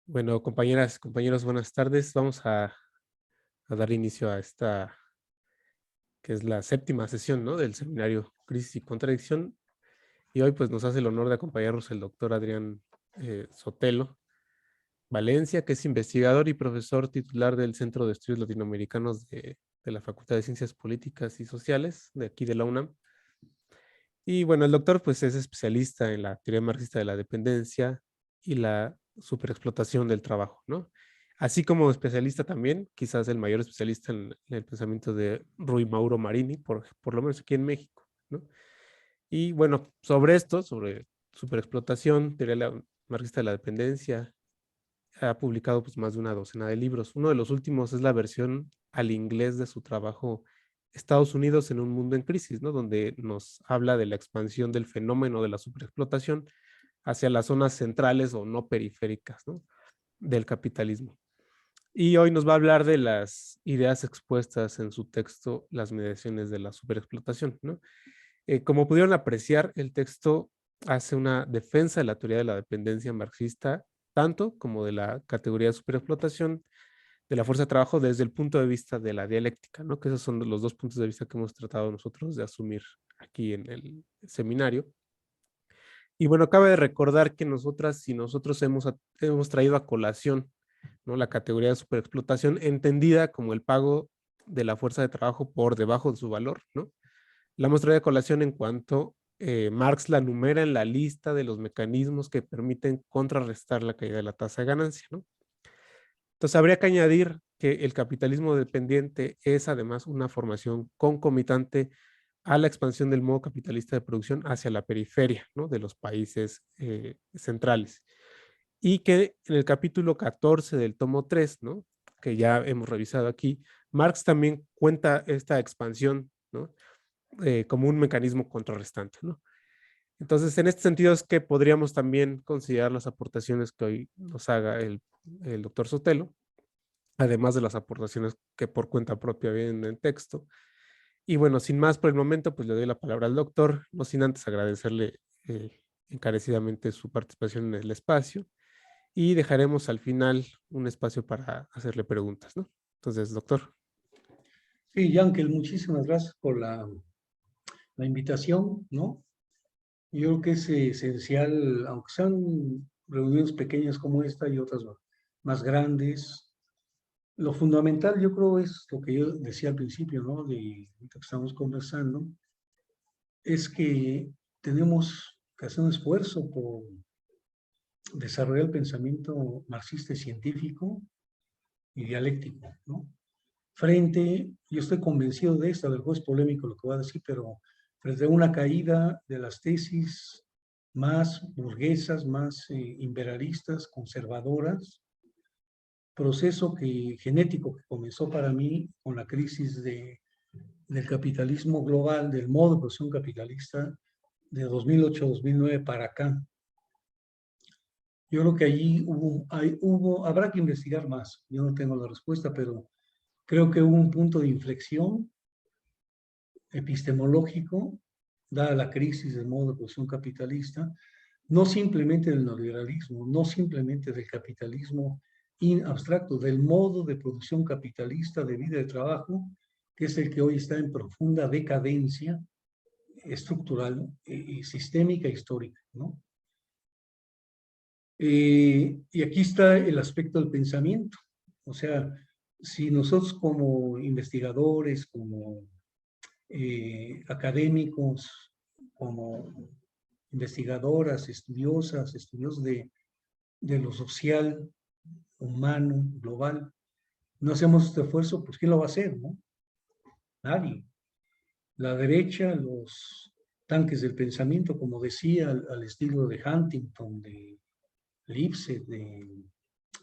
Bueno, compañeras, compañeros, buenas tardes. Vamos a dar inicio a esta, que es la séptima sesión, ¿no? Del seminario Crisis y Contradicción. Y hoy, pues, nos hace el honor de acompañarnos el doctor Adrián Sotelo Valencia, que es investigador y profesor titular del Centro de Estudios Latinoamericanos de la Facultad de Ciencias Políticas y Sociales de aquí de la UNAM. Y bueno, el doctor, pues, es especialista en la teoría marxista de la dependencia y la superexplotación del trabajo, ¿no? Así como especialista también, quizás el mayor especialista en el pensamiento de Rui Mauro Marini, por lo menos aquí en México, ¿no? Y bueno, sobre esto, sobre superexplotación, teoría marxista de la dependencia, ha publicado pues más de una docena de libros. Uno de los últimos es la versión al inglés de su trabajo Estados Unidos en un mundo en crisis, ¿no? Donde nos habla de la expansión del fenómeno de la superexplotación hacia las zonas centrales o no periféricas, ¿no? Del capitalismo. Y hoy nos va a hablar de las ideas expuestas en su texto Las mediaciones de la superexplotación, ¿no? Como pudieron apreciar, el texto hace una defensa de la teoría de la dependencia marxista, tanto como de la categoría de superexplotación de la fuerza de trabajo desde el punto de vista de la dialéctica, ¿no? Que esos son los dos puntos de vista que hemos tratado nosotros de asumir aquí en el seminario. Y bueno, cabe recordar que nosotras y nosotros hemos traído a colación, ¿no? La categoría de superexplotación entendida como el pago de la fuerza de trabajo por debajo de su valor, ¿no? La hemos traído a colación en cuanto Marx la numera en la lista de los mecanismos que permiten contrarrestar la caída de la tasa de ganancia, ¿no? Entonces, habría que añadir que el capitalismo dependiente es además una formación concomitante a la expansión del modo capitalista de producción hacia la periferia, ¿no? De los países centrales. Y que en el capítulo 14 del tomo 3, ¿no? Que ya hemos revisado aquí, Marx también cuenta esta expansión, ¿no? Como un mecanismo contrarrestante, ¿no? Entonces, en este sentido es que podríamos también considerar las aportaciones que hoy nos haga el doctor Sotelo, además de las aportaciones que por cuenta propia vienen en el texto. Y bueno, sin más por el momento, pues le doy la palabra al doctor, no sin antes agradecerle encarecidamente su participación en el espacio y dejaremos al final un espacio para hacerle preguntas, ¿no? Entonces, doctor. Sí, Yankel, muchísimas gracias por la invitación, ¿no? Yo creo que es esencial, aunque sean reuniones pequeñas como esta y otras más grandes, lo fundamental yo creo es lo que yo decía al principio, ¿no? De lo que estamos conversando, es que tenemos que hacer un esfuerzo por desarrollar el pensamiento marxista y científico y dialéctico, ¿no? Yo estoy convencido de esto, a lo mejor es polémico lo que voy a decir, pero frente a una caída de las tesis más burguesas, más imperialistas, conservadoras, proceso genético que comenzó para mí con la crisis del capitalismo global, del modo de producción capitalista de 2008-2009 para acá. Yo creo que allí habrá que investigar más, yo no tengo la respuesta, pero creo que hubo un punto de inflexión epistemológico, dada la crisis del modo de producción capitalista, no simplemente del neoliberalismo, no simplemente del capitalismo abstracto, del modo de producción capitalista de vida de trabajo, que es el que hoy está en profunda decadencia estructural, sistémica, histórica, ¿no? Y aquí está el aspecto del pensamiento. O sea, si nosotros como investigadores, como académicos, como investigadoras, estudiosas, estudiosos de lo social, humano, global, no hacemos este esfuerzo, pues ¿quién lo va a hacer? ¿No? Nadie. La derecha, los tanques del pensamiento, como decía, al estilo de Huntington, de Lipset, de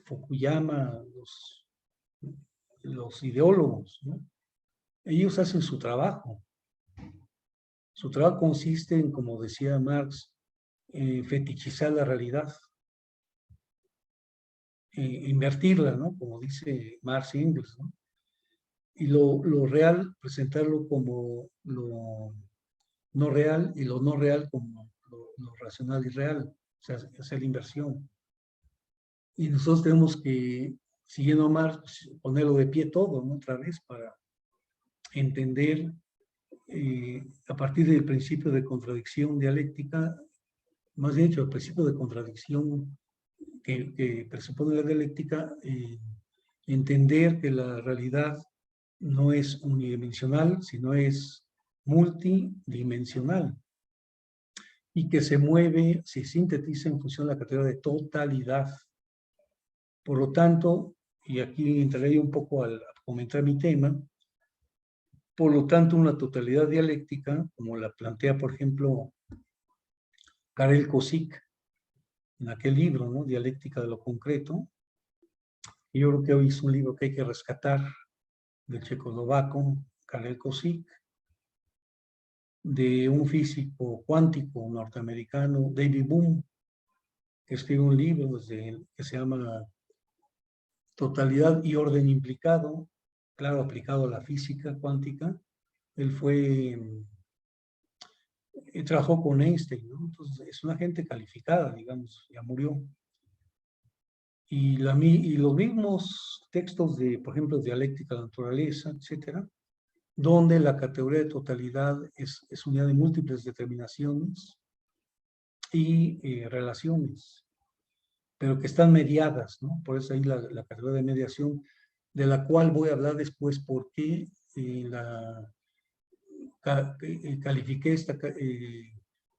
Fukuyama, los ideólogos, ¿no? Ellos hacen su trabajo. Su trabajo consiste en, como decía Marx, fetichizar la realidad, invertirla, ¿no? Como dice Marx y Engels, ¿no? Y lo real, presentarlo como lo no real y lo no real como lo racional y real, o sea, hacer la inversión. Y nosotros tenemos que, siguiendo a Marx, pues, ponerlo de pie todo, ¿no? Otra vez para entender a partir del principio de contradicción dialéctica, más bien dicho, el principio de contradicción que presupone la dialéctica, entender que la realidad no es unidimensional, sino es multidimensional y que se mueve, se sintetiza en función de la categoría de totalidad. Por lo tanto, y aquí entraré un poco a comentar mi tema, por lo tanto, una totalidad dialéctica, como la plantea, por ejemplo, Karel Kosik, en aquel libro, ¿no? Dialéctica de lo concreto, y yo creo que hoy es un libro que hay que rescatar, del checoslovaco Karel Kosik, de un físico cuántico norteamericano, David Bohm, que escribe un libro que se llama Totalidad y Orden Implicado, claro, aplicado a la física cuántica. Él trabajó con Einstein, ¿no? Entonces es una gente calificada, digamos, ya murió. Y los mismos textos de, por ejemplo, dialéctica de la naturaleza, etcétera, donde la categoría de totalidad es unidad de múltiples determinaciones y relaciones, pero que están mediadas, ¿no? Por eso ahí la categoría de mediación, de la cual voy a hablar después, porque califiqué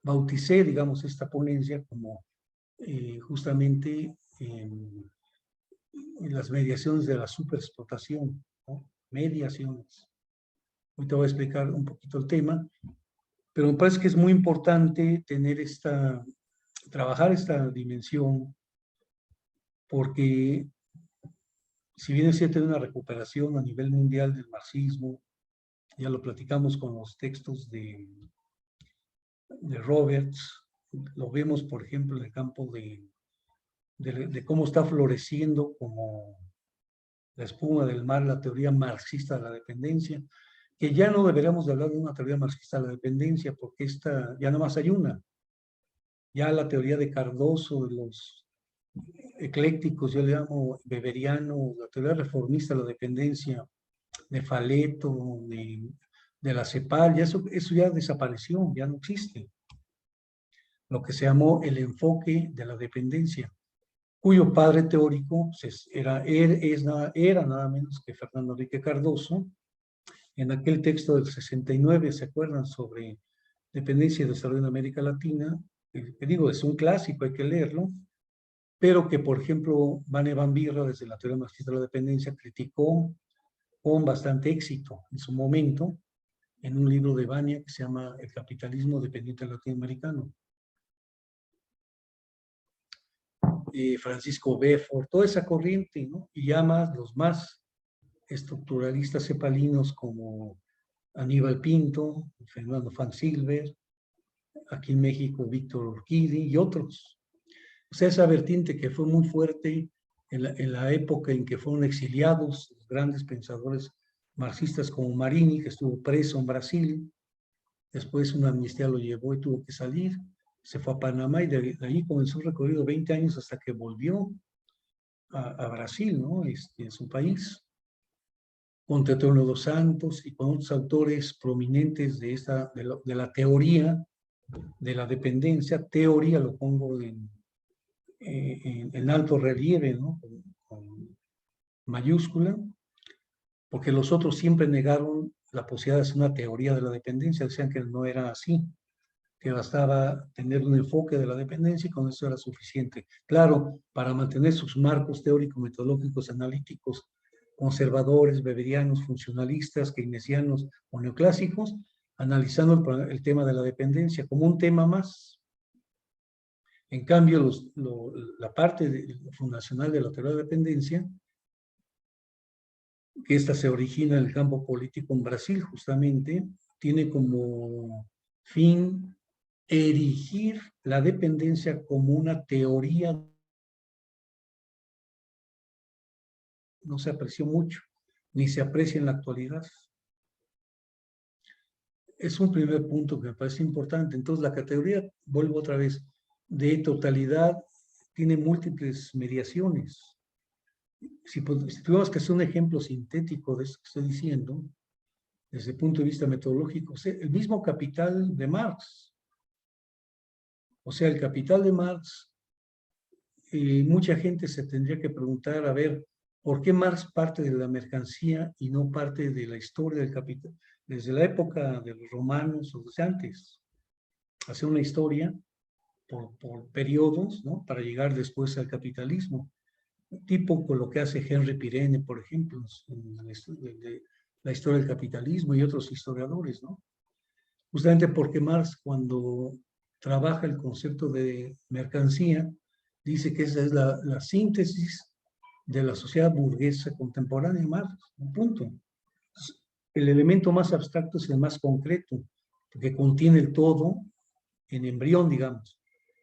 bauticé, digamos, esta ponencia como justamente en las mediaciones de la superexplotación, ¿no? Mediaciones. Hoy te voy a explicar un poquito el tema, pero me parece que es muy importante trabajar esta dimensión, porque si bien es cierto, hay una recuperación a nivel mundial del marxismo, ya lo platicamos con los textos de Roberts, lo vemos, por ejemplo, en el campo de cómo está floreciendo como la espuma del mar la teoría marxista de la dependencia, que ya no deberíamos de hablar de una teoría marxista de la dependencia, porque esta ya no más hay una. Ya la teoría de Cardoso, de los eclécticos, yo le llamo beberiano, la teoría reformista de la dependencia, de Faleto, de la CEPAL, ya eso ya desapareció, ya no existe. Lo que se llamó el enfoque de la dependencia, cuyo padre teórico pues, era nada menos que Fernando Enrique Cardoso, en aquel texto del 69, ¿se acuerdan? Sobre dependencia y desarrollo en América Latina, que digo, es un clásico, hay que leerlo, pero que, por ejemplo, Vane Van Birra, desde la teoría marxista de la dependencia, criticó con bastante éxito en su momento, en un libro de Vania que se llama El capitalismo dependiente latinoamericano. Francisco Befort, toda esa corriente, ¿no? Y ya más, los más estructuralistas cepalinos como Aníbal Pinto, Fernando Fan Silver, aquí en México Víctor Orquídez y otros. O sea, esa vertiente que fue muy fuerte en la época en que fueron exiliados los grandes pensadores marxistas como Marini, que estuvo preso en Brasil, después una amnistía lo llevó y tuvo que salir, se fue a Panamá y de ahí comenzó un recorrido de 20 años hasta que volvió a Brasil, ¿no? En su país, con Teodoro dos Santos y con otros autores prominentes de la teoría de la dependencia. Teoría lo pongo en alto relieve, ¿no? Con mayúscula, porque los otros siempre negaron la posibilidad de hacer una teoría de la dependencia, decían que no era así, que bastaba tener un enfoque de la dependencia y con eso era suficiente. Claro, para mantener sus marcos teóricos, metodológicos, analíticos, conservadores, beberianos, funcionalistas, keynesianos o neoclásicos, analizando el tema de la dependencia como un tema más. En cambio, la parte fundacional de la teoría de la dependencia, que esta se origina en el campo político en Brasil justamente, tiene como fin erigir la dependencia como una teoría. No se apreció mucho, ni se aprecia en la actualidad. Es un primer punto que me parece importante. Entonces, la categoría, vuelvo otra vez, de totalidad tiene múltiples mediaciones. Si tuviéramos que hacer un ejemplo sintético de esto que estoy diciendo, desde el punto de vista metodológico, el mismo Capital de Marx. O sea, el Capital de Marx, mucha gente se tendría que preguntar, a ver, ¿por qué Marx parte de la mercancía y no parte de la historia del capital? Desde la época de los romanos o desde antes, hacer una historia por periodos, ¿no? Para llegar después al capitalismo. Tipo con lo que hace Henry Pirenne, por ejemplo, en la historia del capitalismo y otros historiadores, ¿no? Justamente porque Marx, cuando trabaja el concepto de mercancía, dice que esa es la síntesis de la sociedad burguesa contemporánea, Marx, un punto. El elemento más abstracto es el más concreto, porque contiene el todo en embrión, digamos.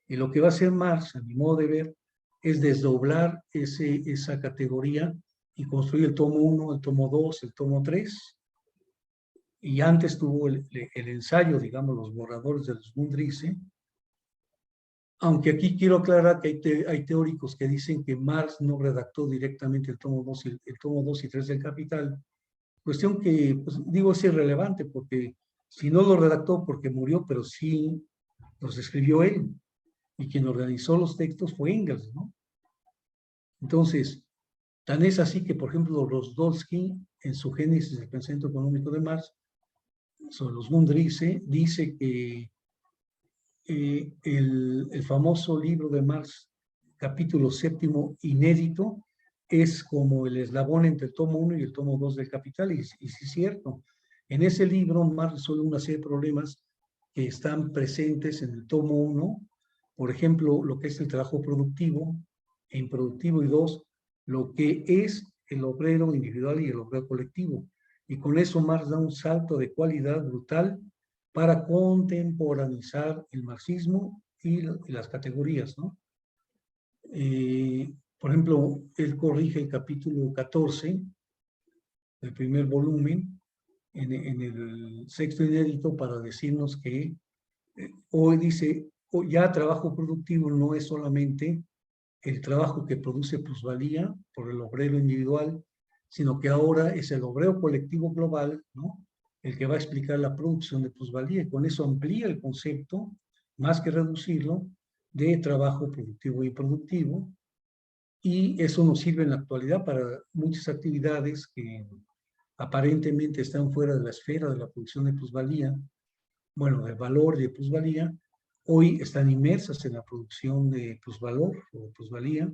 Y lo que va a hacer Marx, a mi modo de ver, es desdoblar esa categoría y construir el tomo 1, el tomo 2, el tomo 3. Y antes tuvo el ensayo, digamos, los borradores de los Grundrisse. Aunque aquí quiero aclarar que hay teóricos que dicen que Marx no redactó directamente el tomo 2 y 3 del Capital. Cuestión que, pues, digo, es irrelevante, porque si no lo redactó porque murió, pero sí los escribió él. Y quien organizó los textos fue Engels, ¿no? Entonces, tan es así que, por ejemplo, Rosdolsky, en su Génesis del pensamiento económico de Marx, sobre los Grundrisse, dice que el famoso libro de Marx, capítulo 7º, inédito, es como el eslabón entre el tomo 1 y el tomo 2 del Capital, y sí es cierto. En ese libro, Marx resuelve una serie de problemas que están presentes en el tomo 1, por ejemplo, lo que es el trabajo productivo e improductivo, y 2, lo que es el obrero individual y el obrero colectivo. Y con eso Marx da un salto de cualidad brutal para contemporaneizar el marxismo y las categorías, ¿no? Por ejemplo, él corrige el capítulo 14 del primer volumen en el sexto inédito para decirnos que hoy dice, ya trabajo productivo no es solamente el trabajo que produce plusvalía por el obrero individual, sino que ahora es el obrero colectivo global, ¿no? El que va a explicar la producción de plusvalía, y con eso amplía el concepto, más que reducirlo, de trabajo productivo y productivo, y eso nos sirve en la actualidad para muchas actividades que aparentemente están fuera de la esfera de la producción de plusvalía, bueno, del valor de plusvalía, hoy están inmersas en la producción de plusvalor o plusvalía,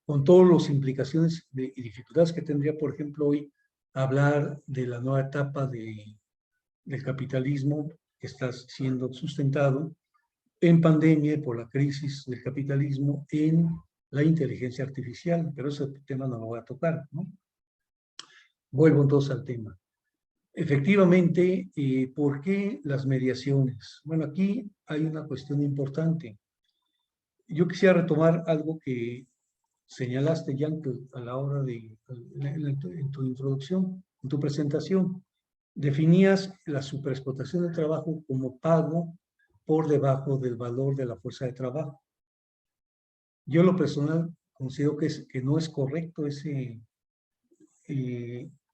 con todas las implicaciones y dificultades que tendría, por ejemplo, hoy hablar de la nueva etapa del capitalismo que está siendo sustentado en pandemia por la crisis del capitalismo en la inteligencia artificial, pero ese tema no lo voy a tocar, ¿no? Vuelvo entonces al tema. Efectivamente, ¿por qué las mediaciones? Bueno, aquí hay una cuestión importante. Yo quisiera retomar algo que señalaste, Jan, a la hora de, en tu introducción, en tu presentación. Definías la superexplotación del trabajo como pago por debajo del valor de la fuerza de trabajo. Yo, lo personal, considero que no es correcto ese,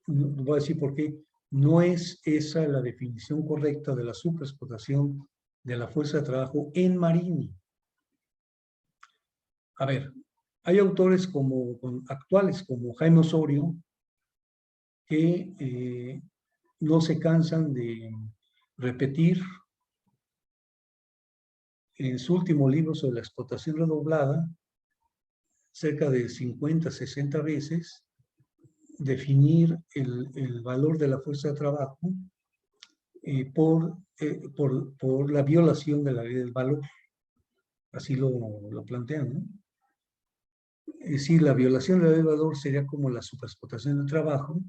voy a decir por qué, no es esa la definición correcta de la superexplotación de la fuerza de trabajo en Marini. A ver, hay autores actuales como Jaime Osorio que no se cansan de repetir en su último libro sobre la explotación redoblada, cerca de 50, 60 veces, definir el valor de la fuerza de trabajo por la violación de la ley del valor. Así lo plantean, ¿no? Es decir, la violación de la ley del valor sería como la superexplotación del trabajo,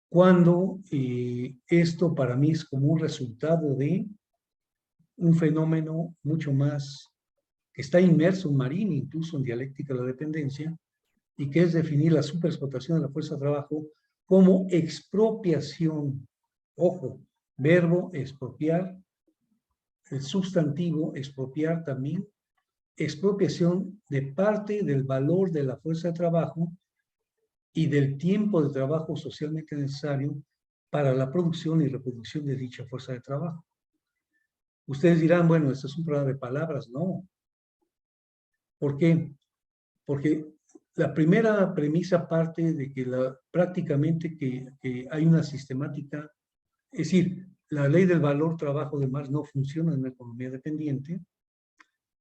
cuando esto para mí es como un resultado de un fenómeno mucho más que está inmerso en Marini, incluso en dialéctica de la dependencia, y que es definir la superexplotación de la fuerza de trabajo como expropiación. Ojo, verbo expropiar, el sustantivo expropiar también expropiación de parte del valor de la fuerza de trabajo y del tiempo de trabajo socialmente necesario para la producción y reproducción de dicha fuerza de trabajo. Ustedes dirán, bueno, esto es un problema de palabras. No. ¿Por qué? Porque la primera premisa parte de que prácticamente que hay una sistemática, es decir, la ley del valor trabajo de Marx no funciona en la economía dependiente,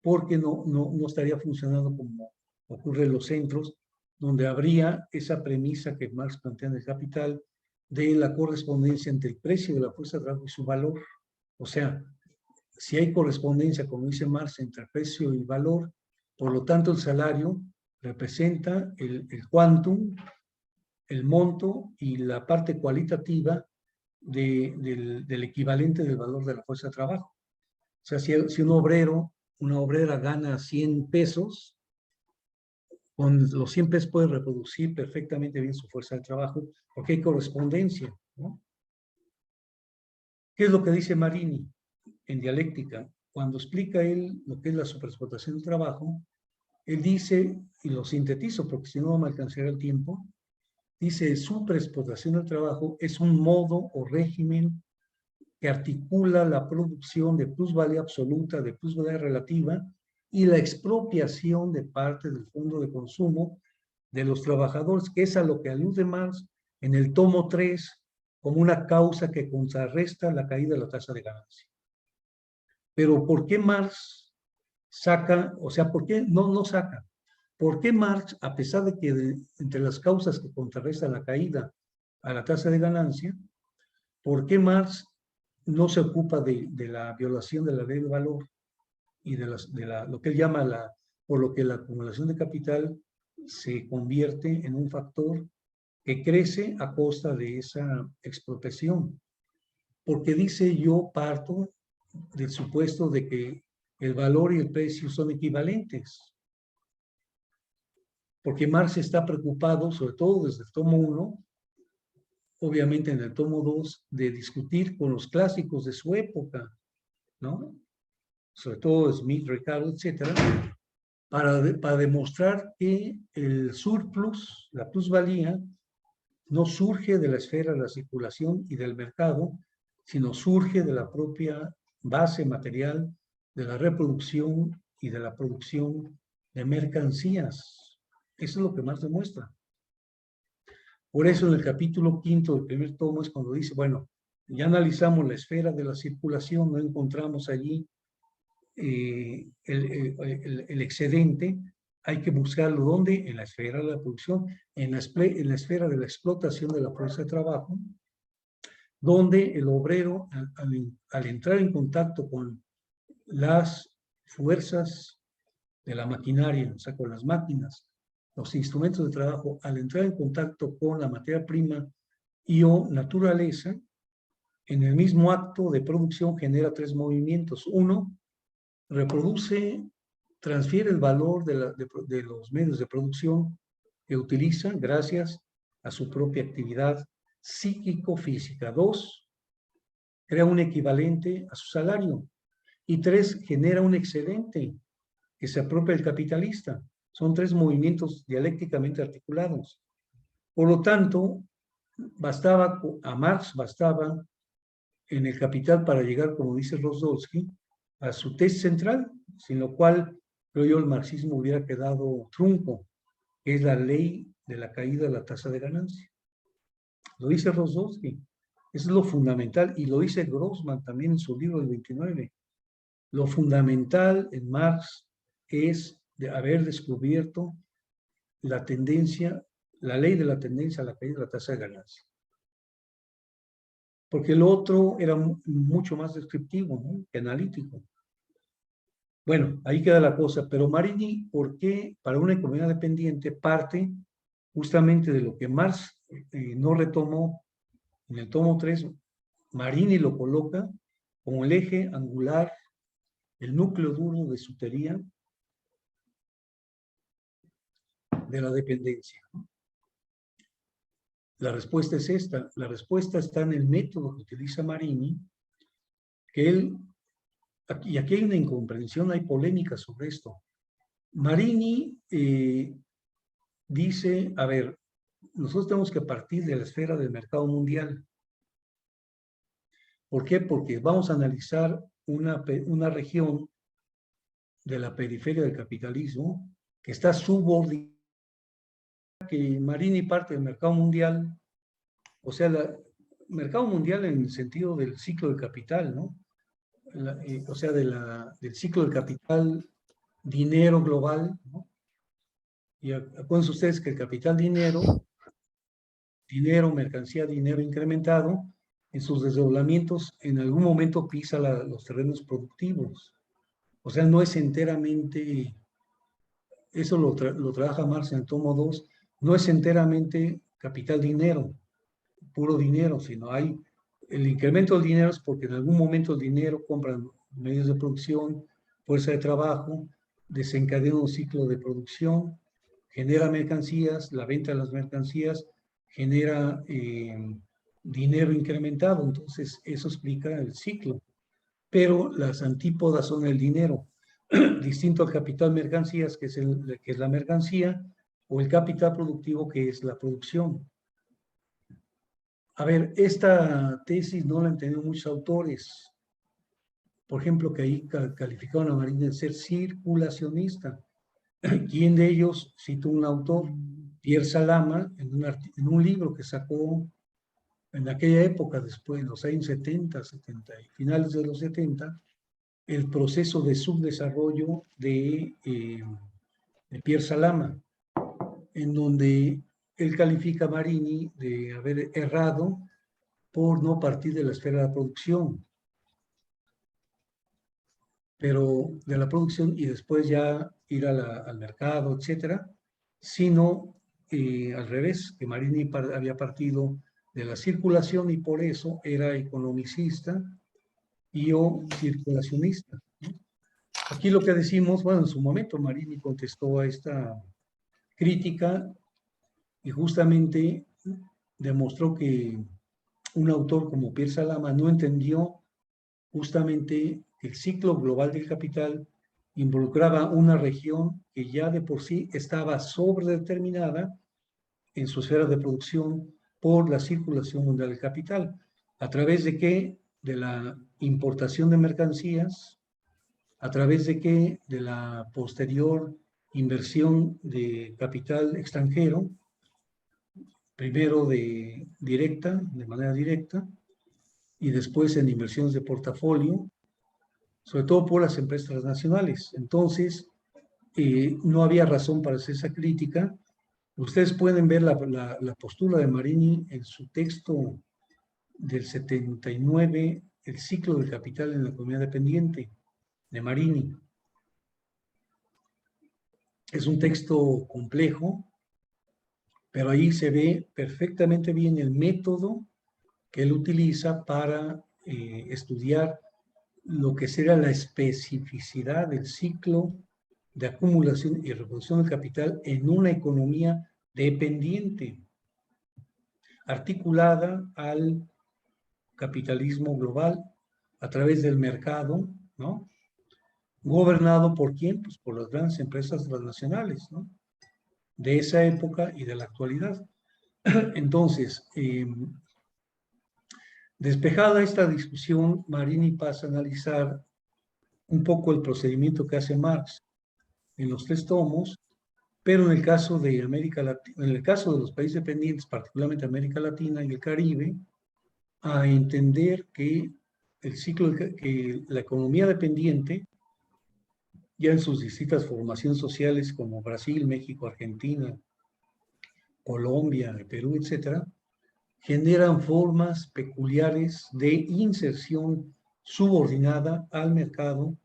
porque no estaría funcionando como ocurre en los centros, donde habría esa premisa que Marx plantea en el Capital de la correspondencia entre el precio de la fuerza de trabajo y su valor. O sea, si hay correspondencia, como dice Marx, entre el precio y el valor, por lo tanto el salario representa el quantum, el monto y la parte cualitativa del equivalente del valor de la fuerza de trabajo. O sea, si un obrero, una obrera gana 100 pesos, con los 100 pesos puede reproducir perfectamente bien su fuerza de trabajo, porque hay correspondencia, ¿no? ¿Qué es lo que dice Marini en dialéctica? Cuando explica él lo que es la superexplotación del trabajo, él dice, y lo sintetizo porque si no me alcanzará el tiempo, dice, superexplotación del trabajo es un modo o régimen que articula la producción de plusvalía absoluta, de plusvalía relativa, y la expropiación de parte del fondo de consumo de los trabajadores, que es a lo que alude Marx en el tomo 3 como una causa que contrarresta la caída de la tasa de ganancia. Pero ¿por qué Marx saca, o sea, por qué no saca? ¿Por qué Marx, a pesar de que entre las causas que contrarrestan la caída a la tasa de ganancia, por qué Marx no se ocupa de la violación de la ley de valor y de lo que él llama por lo que la acumulación de capital se convierte en un factor que crece a costa de esa expropiación? Porque dice, yo parto del supuesto de que el valor y el precio son equivalentes. Porque Marx está preocupado, sobre todo desde el tomo 1, obviamente en el tomo 2, de discutir con los clásicos de su época, ¿no? Sobre todo Smith, Ricardo, etcétera, para demostrar que el surplus, la plusvalía, no surge de la esfera de la circulación y del mercado, sino surge de la propia base material de la reproducción y de la producción de mercancías. Eso es lo que más demuestra. Por eso en el capítulo 5 del primer tomo es cuando dice, bueno, ya analizamos la esfera de la circulación, no encontramos allí el excedente, hay que buscarlo ¿dónde? En la esfera de la producción, en la esfera de la explotación de la fuerza de trabajo, donde el obrero, al entrar en contacto con las fuerzas de la maquinaria, o sea, con las máquinas, los instrumentos de trabajo, al entrar en contacto con la materia prima y o naturaleza, en el mismo acto de producción genera tres movimientos. Uno, reproduce, transfiere el valor de los medios de producción que utiliza gracias a su propia actividad psíquico-física. Dos, crea un equivalente a su salario. Y tres, genera un excedente que se apropia el capitalista. Son tres movimientos dialécticamente articulados. Por lo tanto, a Marx bastaba en el Capital para llegar, como dice Rosdolsky, a su tesis central, sin lo cual, creo yo, el marxismo hubiera quedado trunco, que es la ley de la caída de la tasa de ganancia. Lo dice Rosdolsky. Eso es lo fundamental, y lo dice Grossman también en su libro del 29. Lo fundamental en Marx es de haber descubierto la tendencia, la ley de la tendencia a la caída de la tasa de ganancia. Porque lo otro era mucho más descriptivo, ¿no? Que analítico. Bueno, ahí queda la cosa. Pero Marini, ¿por qué para una economía dependiente parte justamente de lo que Marx no retomó en el tomo 3? Marini lo coloca como el eje angular, el núcleo duro de su teoría de la dependencia. La respuesta es esta. La respuesta está en el método que utiliza Marini, que él, y aquí hay una incomprensión, hay polémica sobre esto. Marini dice, a ver, nosotros tenemos que partir de la esfera del mercado mundial. ¿Por qué? Porque vamos a analizar una región de la periferia del capitalismo que está subordinada, que Marini parte del mercado mundial, o sea, el mercado mundial en el sentido del ciclo del capital, ¿no? O sea, del ciclo del capital, dinero global, ¿no? Y acuérdense ustedes que el capital dinero, mercancía, dinero incrementado, en sus desdoblamientos, en algún momento pisa los terrenos productivos. O sea, no es enteramente, eso lo trabaja Marx en el tomo 2, no es enteramente capital dinero, puro dinero, sino hay el incremento del dinero es porque en algún momento el dinero compra medios de producción, fuerza de trabajo, desencadena un ciclo de producción, genera mercancías, la venta de las mercancías genera dinero incrementado, entonces eso explica el ciclo. Pero las antípodas son el dinero, distinto al capital mercancías, que es la mercancía, o el capital productivo, que es la producción. A ver, esta tesis no la han tenido muchos autores. Por ejemplo, que ahí calificaron a Marini de ser circulacionista. ¿Quién de ellos? Cito un autor, Pierre Salama, en un libro que sacó en aquella época, después, en los años 70, 70 y finales de los 70, el proceso de subdesarrollo de Pierre Salama, en donde él califica a Marini de haber errado por no partir de la esfera de la producción, pero de la producción y después ya ir al mercado, etcétera, sino al revés, que Marini había partido de la circulación y por eso era economicista y o circulacionista, ¿no? Aquí lo que decimos, bueno, en su momento Marini contestó a esta crítica y justamente demostró que un autor como Pierre Salama no entendió justamente que el ciclo global del capital involucraba una región que ya de por sí estaba sobredeterminada en su esfera de producción por la circulación mundial del capital. ¿A través de qué? De la importación de mercancías, a través de qué? De la posterior inversión de capital extranjero, primero de manera directa, y después en inversiones de portafolio, sobre todo por las empresas transnacionales. Entonces, no había razón para hacer esa crítica. Ustedes pueden ver la postura de Marini en su texto del 79, El ciclo del capital en la economía dependiente, de Marini. Es un texto complejo, pero ahí se ve perfectamente bien el método que él utiliza para estudiar lo que será la especificidad del ciclo de acumulación y reproducción del capital en una economía dependiente, articulada al capitalismo global a través del mercado, ¿no? Gobernado por quién? Pues por las grandes empresas transnacionales, ¿no? De esa época y de la actualidad. Entonces, despejada esta discusión, Marini pasa a analizar un poco el procedimiento que hace Marx en los 3 tomos, pero en el caso de América Latina, en el caso de los países dependientes, particularmente América Latina y el Caribe, a entender que el ciclo, que la economía dependiente, ya en sus distintas formaciones sociales como Brasil, México, Argentina, Colombia, Perú, etcétera, generan formas peculiares de inserción subordinada al mercado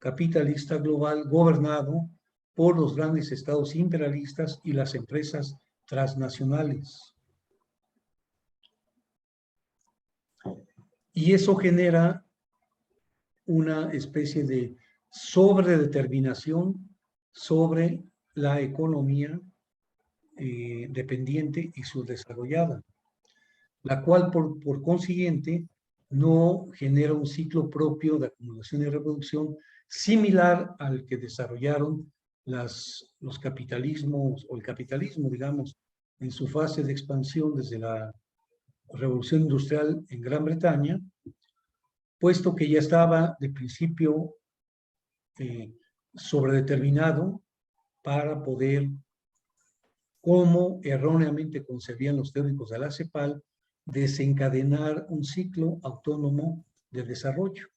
capitalista global gobernado por los grandes estados imperialistas y las empresas transnacionales. Y eso genera una especie de sobredeterminación sobre la economía dependiente y subdesarrollada, la cual por consiguiente no genera un ciclo propio de acumulación y reproducción similar al que desarrollaron los capitalismos, o el capitalismo, digamos, en su fase de expansión desde la Revolución Industrial en Gran Bretaña, puesto que ya estaba de principio sobredeterminado para poder, como erróneamente concebían los teóricos de la CEPAL, desencadenar un ciclo autónomo de desarrollo.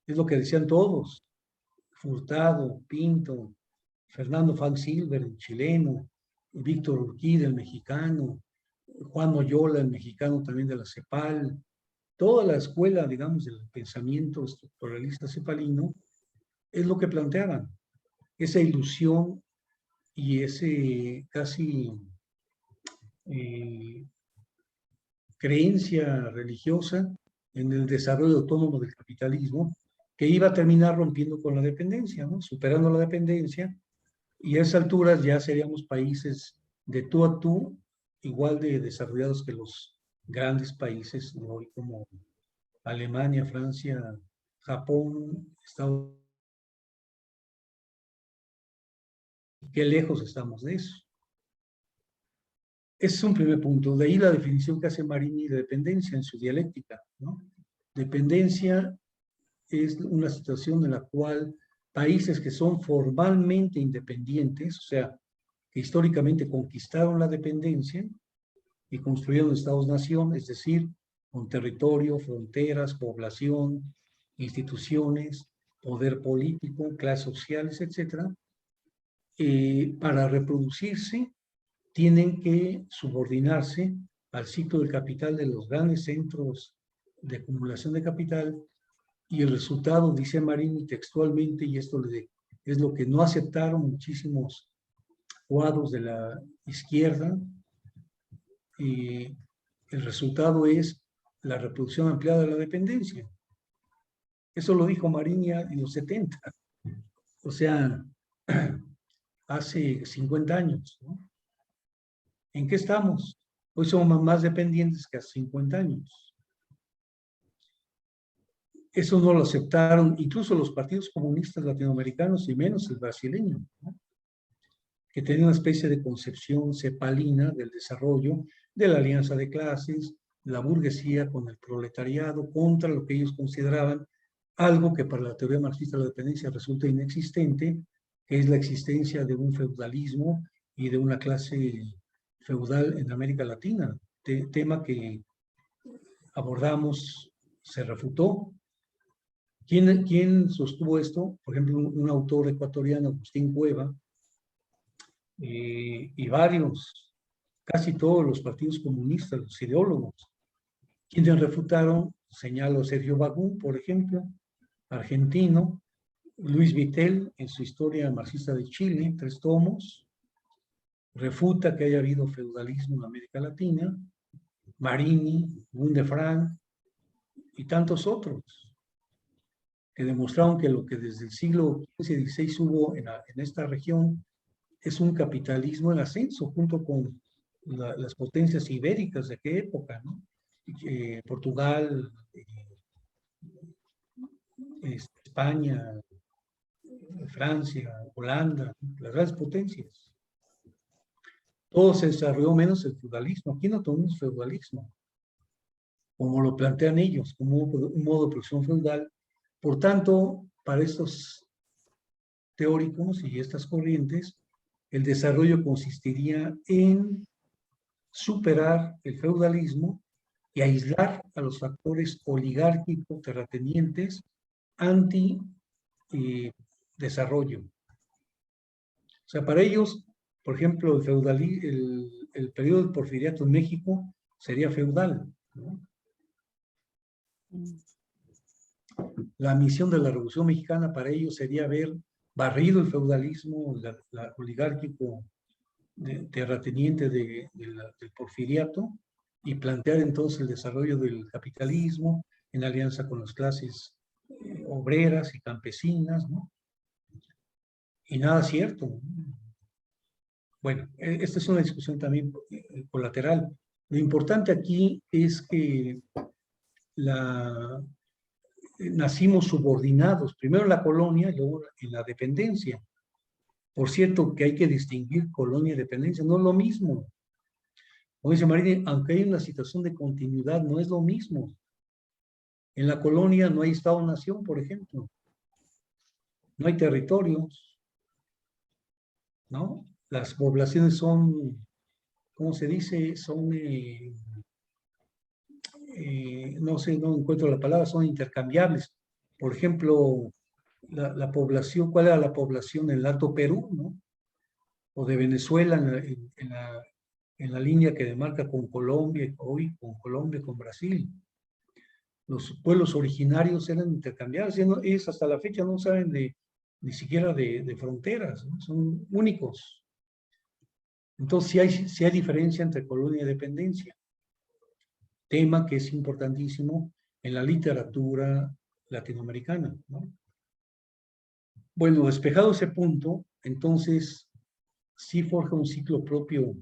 Es lo que decían todos, Furtado, Pinto, Fernando Frank Silver, el chileno, Víctor Urquide, el mexicano, Juan Oyola, el mexicano también de la CEPAL, toda la escuela, digamos, del pensamiento estructuralista cepalino, es lo que planteaban, esa ilusión y ese casi creencia religiosa en el desarrollo autónomo del capitalismo, que iba a terminar rompiendo con la dependencia, ¿no? Superando la dependencia, y a esas alturas ya seríamos países de tú a tú, igual de desarrollados que los grandes países de hoy como Alemania, Francia, Japón, Estados Unidos. Qué lejos estamos de eso. Ese es un primer punto. De ahí la definición que hace Marini de dependencia en su dialéctica, ¿no? Dependencia es una situación en la cual países que son formalmente independientes, o sea, que históricamente conquistaron la dependencia y construyeron estados-nación, es decir, con territorio, fronteras, población, instituciones, poder político, clases sociales, etc., para reproducirse tienen que subordinarse al ciclo del capital de los grandes centros de acumulación de capital, y el resultado, dice Marini textualmente, y esto es lo que no aceptaron muchísimos cuadros de la izquierda, y el resultado es la reproducción ampliada de la dependencia. Eso lo dijo Marini en los 70, o sea, hace 50 años, ¿no? ¿En qué estamos? Hoy somos más dependientes que hace 50 años. Eso no lo aceptaron incluso los partidos comunistas latinoamericanos y menos el brasileño, ¿no? Que tenía una especie de concepción cepalina del desarrollo, de la alianza de clases, la burguesía con el proletariado, contra lo que ellos consideraban algo que para la teoría marxista de la dependencia resulta inexistente, que es la existencia de un feudalismo y de una clase feudal en América Latina, tema que abordamos, se refutó. ¿Quién sostuvo esto? Por ejemplo, un autor ecuatoriano, Agustín Cueva, y varios, casi todos los partidos comunistas, los ideólogos. Quienes refutaron, señalo Sergio Bagún, por ejemplo, argentino, Luis Vitell, en su Historia Marxista de Chile, 3 tomos, refuta que haya habido feudalismo en América Latina, Marini, Gundefranc y tantos otros, que demostraron que lo que desde el siglo XV y XVI hubo en esta región es un capitalismo en ascenso, junto con las potencias ibéricas de aquella época, ¿no? Portugal, España, Francia, Holanda, las grandes potencias. Todo se desarrolló menos el feudalismo. Aquí no tenemos feudalismo, como lo plantean ellos, como un modo de producción feudal. Por tanto, para estos teóricos y estas corrientes, el desarrollo consistiría en superar el feudalismo y aislar a los factores oligárquicos terratenientes anti-desarrollo. O sea, para ellos, por ejemplo, el periodo del porfiriato en México sería feudal, ¿no? La misión de la Revolución Mexicana para ellos sería haber barrido el feudalismo oligárquico terrateniente del porfiriato y plantear entonces el desarrollo del capitalismo en alianza con las clases obreras y campesinas, ¿no? Y nada cierto. Bueno, esta es una discusión también colateral. Lo importante aquí es que nacimos subordinados, primero en la colonia y luego en la dependencia. Por cierto, que hay que distinguir colonia y dependencia, no es lo mismo. Como dice Marini, aunque hay una situación de continuidad, no es lo mismo. En la colonia no hay Estado-nación, por ejemplo. No hay territorios, ¿no? Las poblaciones son, ¿cómo se dice? Son, no sé, no encuentro la palabra, son intercambiables. Por ejemplo, la población, ¿cuál era la población en el Alto Perú, no? O de Venezuela en la línea que demarca con Colombia, hoy con Colombia, con Brasil. Los pueblos originarios eran intercambiables, ellos hasta la fecha no saben ni siquiera de fronteras, ¿no? Son únicos. Entonces sí hay diferencia entre colonia y dependencia, tema que es importantísimo en la literatura latinoamericana, ¿no? Bueno, despejado ese punto, entonces sí forja un ciclo propio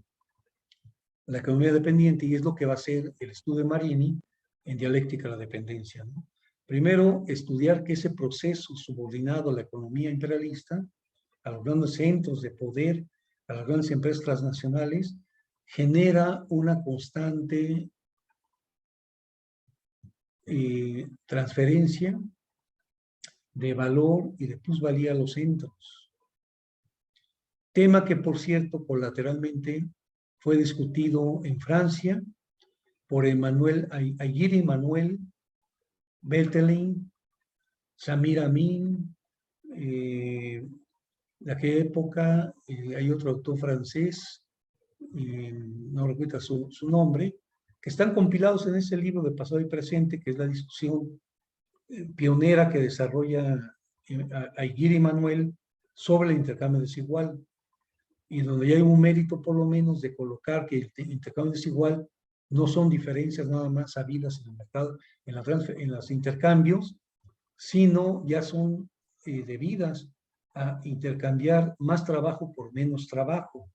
la economía dependiente, y es lo que va a hacer el estudio de Marini en dialéctica de la dependencia, ¿no? Primero, estudiar que ese proceso subordinado a la economía imperialista, a los grandes centros de poder, a las grandes empresas transnacionales, genera una constante transferencia de valor y de plusvalía a los centros. Tema que, por cierto, colateralmente fue discutido en Francia por Aguirre Manuel, Berthelin, Samir Amin, de aquella época hay otro autor francés, no recuerdo su nombre, que están compilados en ese libro de Pasado y Presente, que es la discusión pionera que desarrolla Aguirre Manuel sobre el intercambio desigual, y donde ya hay un mérito por lo menos de colocar que el intercambio desigual no son diferencias nada más habidas en el mercado, en los intercambios, sino ya son debidas a intercambiar más trabajo por menos trabajo.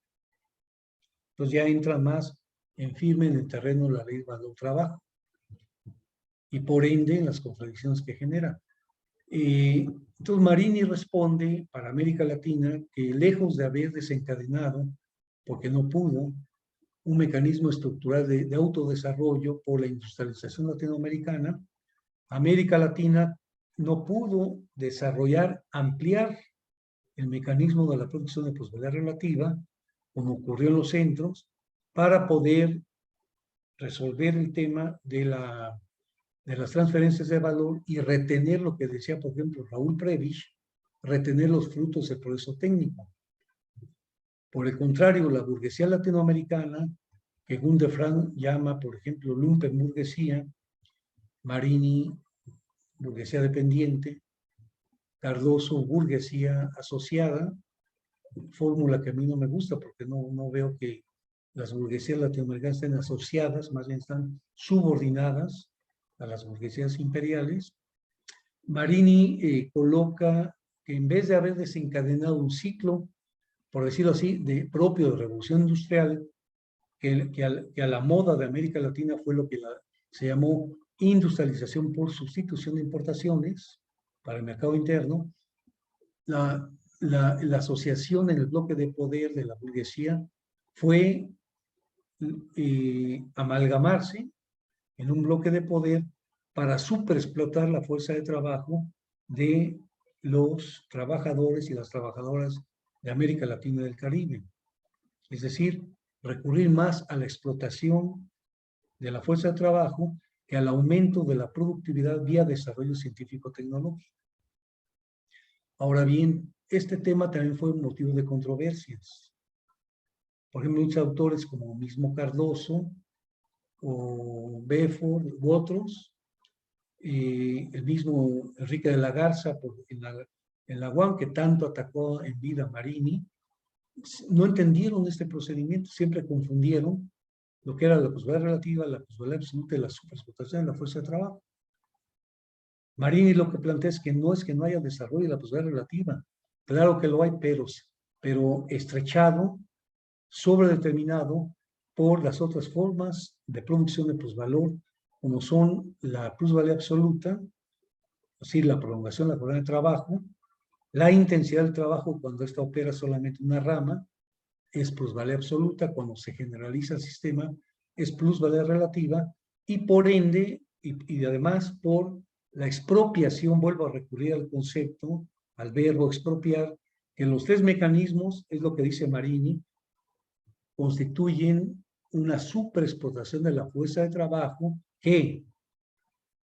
Entonces ya entra más en firme en el terreno la ley del valor trabajo, y por ende en las contradicciones que genera. Entonces Marini responde para América Latina que lejos de haber desencadenado, porque no pudo, un mecanismo estructural de autodesarrollo por la industrialización latinoamericana, América Latina no pudo desarrollar, ampliar el mecanismo de la producción de posverdad relativa, como ocurrió en los centros, para poder resolver el tema de las transferencias de valor y retener lo que decía, por ejemplo, Raúl Prebisch, retener los frutos del progreso técnico. Por el contrario, la burguesía latinoamericana, que Gundefranc llama, por ejemplo, lumpenburguesía, Marini, burguesía dependiente, Cardoso, burguesía asociada, fórmula que a mí no me gusta porque no veo que las burguesías latinoamericanas estén asociadas, más bien están subordinadas a las burguesías imperiales. Marini coloca que en vez de haber desencadenado un ciclo, por decirlo así, propio de revolución industrial, que a la moda de América Latina fue lo que se llamó industrialización por sustitución de importaciones para el mercado interno, la asociación en el bloque de poder de la burguesía fue amalgamarse en un bloque de poder para superexplotar la fuerza de trabajo de los trabajadores y las trabajadoras de América Latina y del Caribe. Es decir, recurrir más a la explotación de la fuerza de trabajo que al aumento de la productividad vía desarrollo científico-tecnológico. Ahora bien, este tema también fue motivo de controversias. Por ejemplo, muchos autores como mismo Cardoso o Beaufort u otros, el mismo Enrique de la Garza en la UAM, que tanto atacó en vida a Marini, no entendieron este procedimiento, siempre confundieron lo que era la posverdad relativa, la posverdad absoluta y la superexplotación de la fuerza de trabajo. Marini lo que plantea es que no haya desarrollo de la posverdad relativa. Claro que lo hay, pero estrechado, sobredeterminado por las otras formas de producción de plusvalor, como son la plusvalía absoluta, es decir, la prolongación de la jornada de trabajo, La intensidad del trabajo, cuando esta opera solamente una rama, es plusvalía absoluta. Cuando se generaliza el sistema, es plusvalía relativa, y por ende, y además por la expropiación, vuelvo a recurrir al concepto, al verbo expropiar, que los tres mecanismos, es lo que dice Marini, constituyen una superexplotación de la fuerza de trabajo que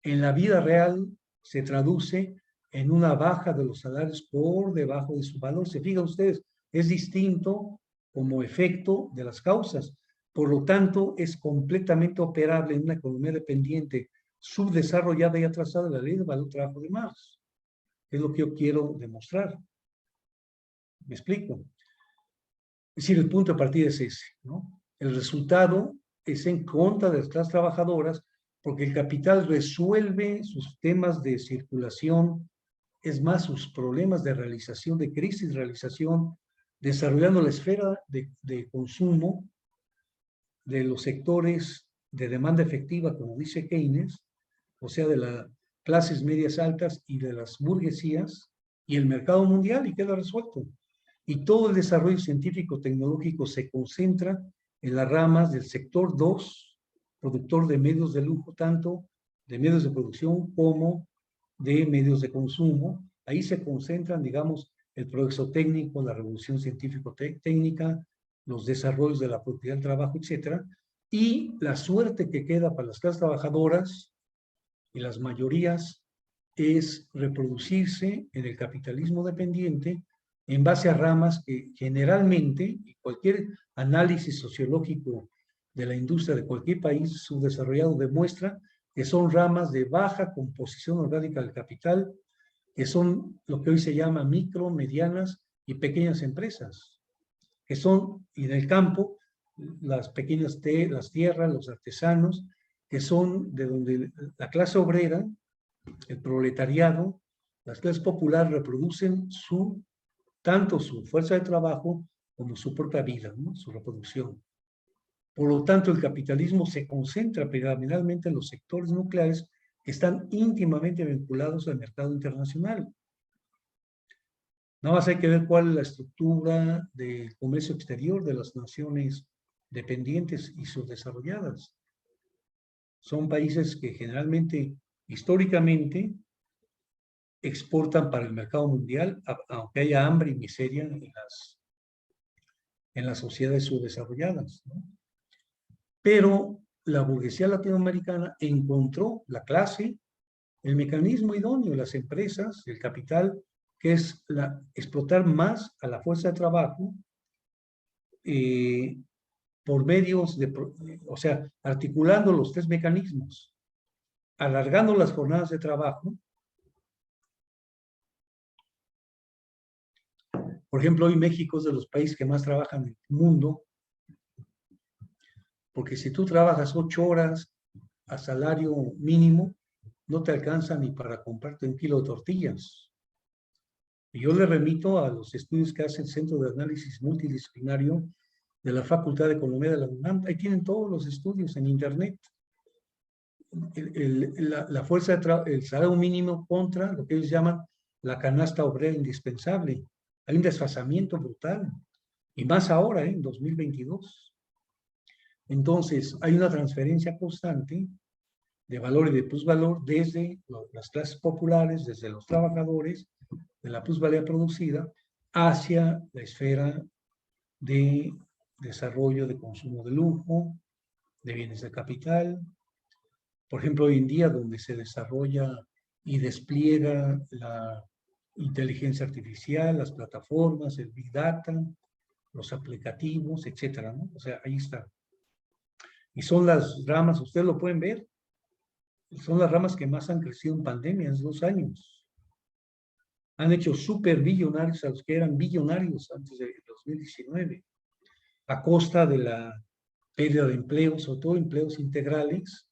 en la vida real se traduce en una baja de los salarios por debajo de su valor. Se fijan ustedes, es distinto como efecto de las causas. Por lo tanto, es completamente operable en una economía dependiente, subdesarrollada y atrasada de la ley del valor trabajo de Marx. Es lo que yo quiero demostrar. ¿Me explico? Es decir, el punto de partida es ese, ¿no? El resultado es en contra de las clases trabajadoras, porque el capital resuelve sus temas de circulación, es más, sus problemas de realización, de crisis de realización, desarrollando la esfera de consumo de los sectores de demanda efectiva, como dice Keynes, o sea, de las clases medias altas y de las burguesías, y el mercado mundial, y queda resuelto. Y todo el desarrollo científico-tecnológico se concentra en las ramas del sector 2, productor de medios de lujo, tanto de medios de producción como de medios de consumo. Ahí se concentran, digamos, el progreso técnico, la revolución científico-técnica, los desarrollos de la propiedad del trabajo, etcétera, y la suerte que queda para las clases trabajadoras y las mayorías es reproducirse en el capitalismo dependiente en base a ramas que generalmente, y cualquier análisis sociológico de la industria de cualquier país subdesarrollado demuestra que son ramas de baja composición orgánica del capital, que son lo que hoy se llama micro, medianas y pequeñas empresas, que son, y en el campo, las pequeñas las tierras, los artesanos, que son de donde la clase obrera, el proletariado, las clases populares reproducen tanto su fuerza de trabajo como su propia vida, ¿no? Su reproducción. Por lo tanto, el capitalismo se concentra predominantemente en los sectores nucleares que están íntimamente vinculados al mercado internacional. Nada más hay que ver cuál es la estructura del comercio exterior de las naciones dependientes y subdesarrolladas. Son países que generalmente, históricamente, exportan para el mercado mundial, aunque haya hambre y miseria en las sociedades subdesarrolladas, ¿no? Pero la burguesía latinoamericana encontró la clase, el mecanismo idóneo, las empresas, el capital, que es explotar más a la fuerza de trabajo por medios o sea, articulando los tres mecanismos, alargando las jornadas de trabajo. Por ejemplo, hoy México es de los países que más trabajan en el mundo, porque si tú trabajas 8 horas a salario mínimo, no te alcanza ni para comprarte un kilo de tortillas. Y yo le remito a los estudios que hace el Centro de Análisis Multidisciplinario de la Facultad de Economía de la UNAM. Ahí tienen todos los estudios en Internet. La fuerza el salario mínimo contra lo que ellos llaman la canasta obrera indispensable. Hay un desfasamiento brutal. Y más ahora, en 2022. Entonces, hay una transferencia constante de valor y de plusvalor desde las clases populares, desde los trabajadores, de la plusvalía producida, hacia la esfera de desarrollo de consumo de lujo, de bienes de capital. Por ejemplo, hoy en día, donde se desarrolla y despliega la inteligencia artificial, las plataformas, el Big Data, los aplicativos, etcétera, ¿no? O sea, ahí está. Y son las ramas, ustedes lo pueden ver, son las ramas que más han crecido en pandemia en 2 años. Han hecho súper billonarios a los que eran billonarios antes de 2019, a costa de la pérdida de empleos, sobre todo empleos integrales,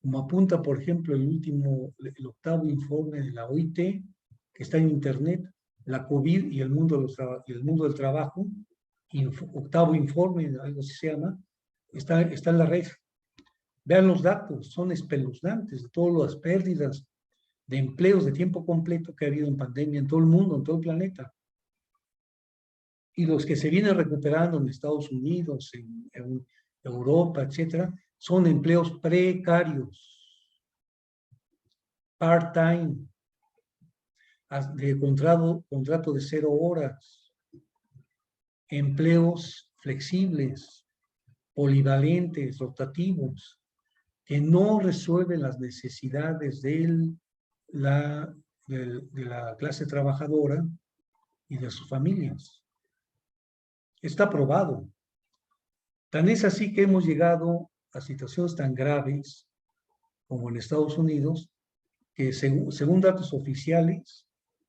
como apunta, por ejemplo, el 8º informe de la OIT, que está en Internet, la COVID y el mundo del trabajo, 8º informe, algo así se llama, está en la red. Vean los datos, son espeluznantes de todas las pérdidas de empleos de tiempo completo que ha habido en pandemia en todo el mundo, en todo el planeta. Y los que se vienen recuperando en Estados Unidos, en Europa, etcétera, son empleos precarios, part-time, de contrato de 0 horas, empleos flexibles, polivalentes, rotativos, que no resuelven las necesidades de la clase trabajadora y de sus familias. Está probado. Tan es así que hemos llegado a situaciones tan graves como en Estados Unidos, que según datos oficiales,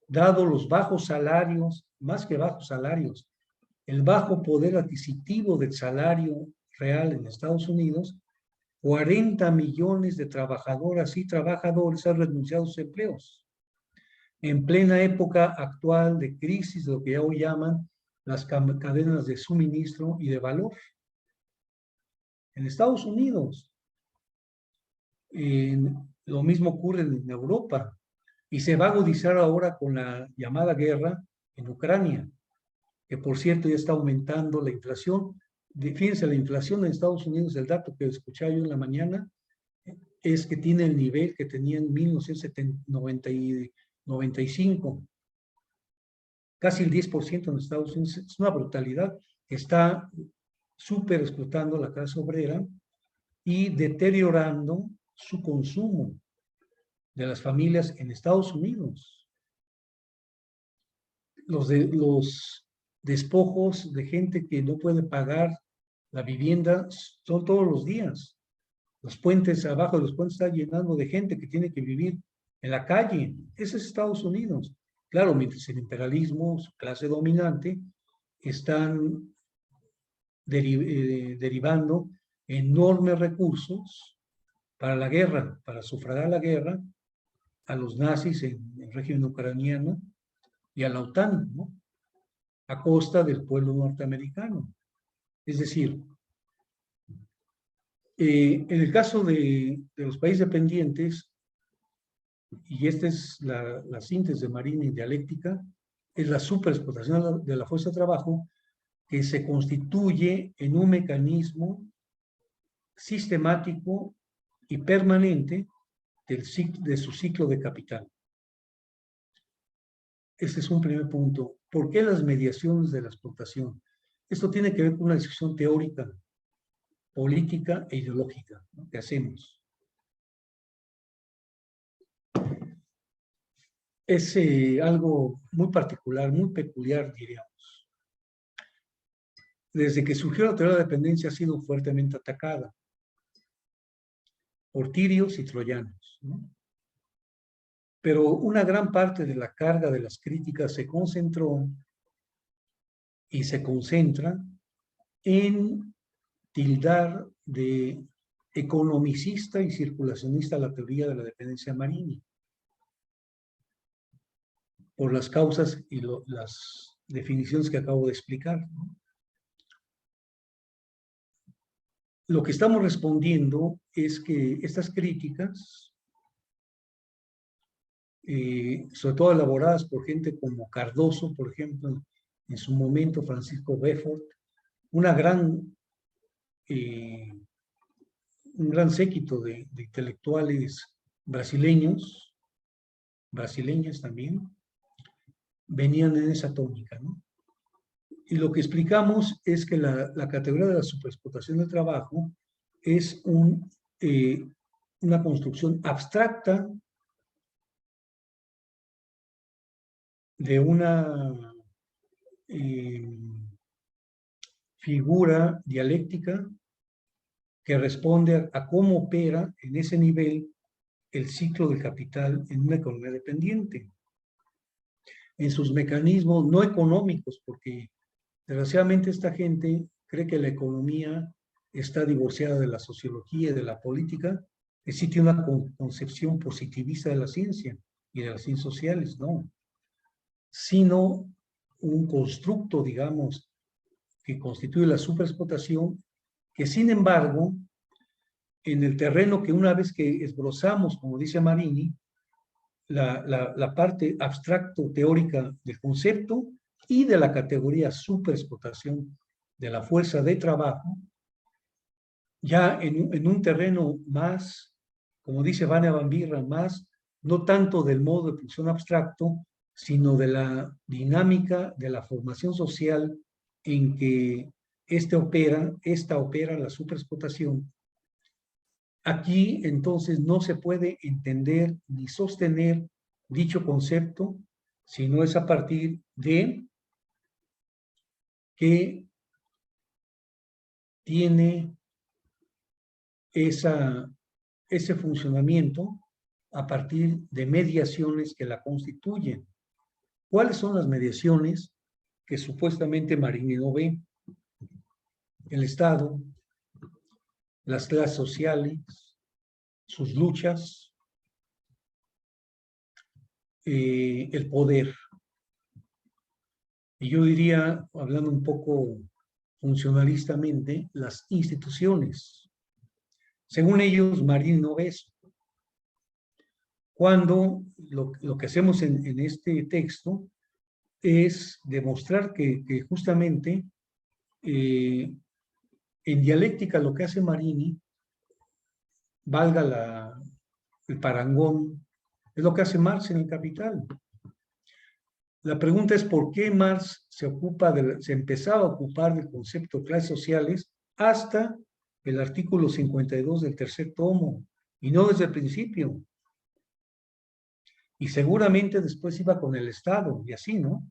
dado los bajos salarios, más que bajos salarios, el bajo poder adquisitivo del salario real en Estados Unidos, 40 millones de trabajadoras y trabajadores han renunciado a sus empleos. En plena época actual de crisis, lo que hoy llaman las cadenas de suministro y de valor. En Estados Unidos, lo mismo ocurre en Europa, y se va a agudizar ahora con la llamada guerra en Ucrania, que por cierto ya está aumentando la inflación. Fíjense, la inflación en Estados Unidos, el dato que escuché yo en la mañana, es que tiene el nivel que tenía en 1995, casi el 10% en Estados Unidos. Es una brutalidad. Está súper explotando la clase obrera y deteriorando su consumo de las familias en Estados Unidos. Los despojos de gente que no puede pagar la vivienda son todos los días. Los puentes, abajo de los puentes están llenando de gente que tiene que vivir en la calle. Ese es Estados Unidos. Claro, mientras el imperialismo, su clase dominante, están derivando enormes recursos para la guerra, para sufragar la guerra a los nazis en el régimen ucraniano y a la OTAN, ¿no? A costa del pueblo norteamericano. Es decir, en el caso de los países dependientes, y esta es la síntesis de Marini dialéctica, es la superexplotación de la fuerza de trabajo que se constituye en un mecanismo sistemático y permanente de su ciclo de capital. Este es un primer punto. ¿Por qué las mediaciones de la explotación? Esto tiene que ver con una discusión teórica, política e ideológica, ¿no?, que hacemos. Es algo muy particular, muy peculiar, diríamos. Desde que surgió la teoría de la dependencia ha sido fuertemente atacada por tirios y troyanos, ¿no? Pero una gran parte de la carga de las críticas se concentró y se concentra en tildar de economicista y circulacionista la teoría de la dependencia Marini, por las causas y las definiciones que acabo de explicar, ¿no? Lo que estamos respondiendo es que estas críticas, sobre todo elaboradas por gente como Cardoso, por ejemplo, en su momento Francisco Befort, un gran séquito de intelectuales brasileñas también, venían en esa tónica, ¿no? Y lo que explicamos es que la categoría de la superexplotación del trabajo es una construcción abstracta de una figura dialéctica que responde a cómo opera en ese nivel el ciclo del capital en una economía dependiente, en sus mecanismos no económicos, porque desgraciadamente esta gente cree que la economía está divorciada de la sociología y de la política, que sí tiene una concepción positivista de la ciencia y de las ciencias sociales, no, sino un constructo, digamos, que constituye la superexplotación, que sin embargo, en el terreno que una vez que esbrozamos, como dice Marini, la parte abstracto-teórica del concepto y de la categoría superexplotación de la fuerza de trabajo, ya en un terreno más, como dice Vania Van Birra, más no tanto del modo de producción abstracto, sino de la dinámica de la formación social en que esta opera la superexplotación. Aquí entonces no se puede entender ni sostener dicho concepto, sino es a partir de que tiene ese funcionamiento a partir de mediaciones que la constituyen. ¿Cuáles son las mediaciones que supuestamente Marini no ve? El Estado, las clases sociales, sus luchas, el poder. Y yo diría, hablando un poco funcionalistamente, las instituciones. Según ellos, Marini no ve eso. Cuando lo que hacemos en este texto es demostrar que justamente en dialéctica lo que hace Marini, valga el parangón, es lo que hace Marx en El Capital. La pregunta es por qué Marx se empezaba a ocupar del concepto de clases sociales hasta el artículo 52 del tercer tomo, y no desde el principio. Y seguramente después iba con el Estado, y así, ¿no?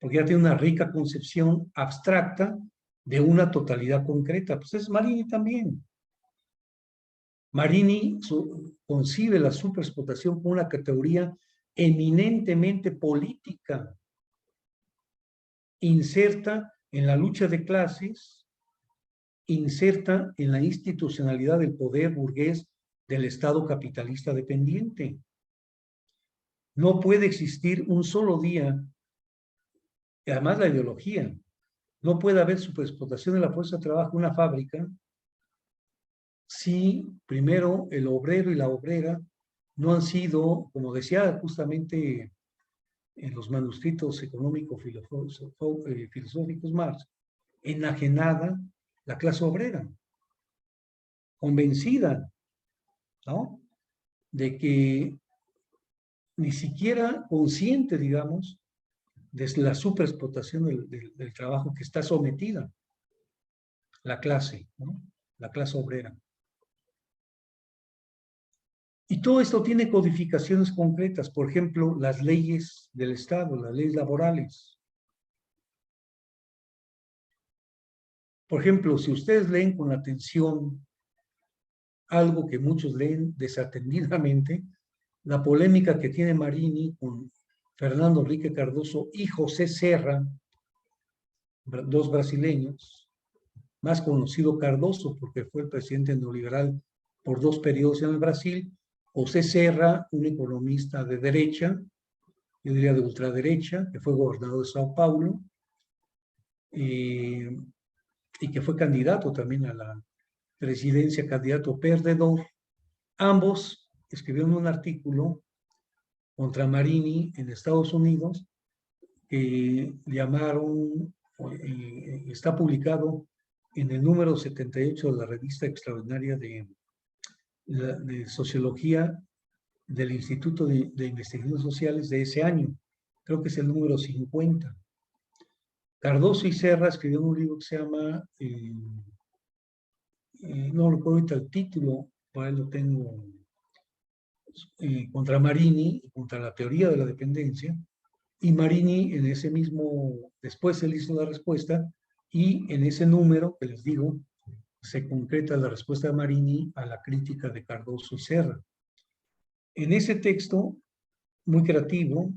Porque ya tiene una rica concepción abstracta de una totalidad concreta. Pues es Marini también. Marini concibe la superexplotación como una categoría eminentemente política, inserta en la lucha de clases, inserta en la institucionalidad del poder burgués del Estado capitalista dependiente. No puede existir un solo día, y además la ideología, no puede haber superexplotación de la fuerza de trabajo en una fábrica si primero el obrero y la obrera no han sido, como decía justamente en los manuscritos económico-filosóficos Marx, enajenada la clase obrera, convencida, ¿no?, de que ni siquiera consciente, digamos, de la superexplotación del trabajo que está sometida la clase, ¿no?, la clase obrera. Y todo esto tiene codificaciones concretas, por ejemplo, las leyes del Estado, las leyes laborales. Por ejemplo, si ustedes leen con atención algo que muchos leen desatendidamente, la polémica que tiene Marini con Fernando Henrique Cardoso y José Serra, dos brasileños, más conocido Cardoso porque fue el presidente neoliberal por 2 periodos en el Brasil, José Serra, un economista de derecha, yo diría de ultraderecha, que fue gobernador de Sao Paulo, y que fue candidato también a la presidencia, candidato perdedor. Ambos escribieron un artículo contra Marini en Estados Unidos que llamaron, está publicado en el número 78 de la revista extraordinaria de Sociología del Instituto de Investigaciones Sociales de ese año. Creo que es el número 50. Cardoso y Serra escribieron un libro que se llama, no recuerdo ahorita el título, por ahí lo tengo, contra Marini y contra la teoría de la dependencia. Y Marini en ese mismo, después él hizo la respuesta y en ese número que les digo, se concreta la respuesta de Marini a la crítica de Cardoso y Serra. En ese texto, muy creativo,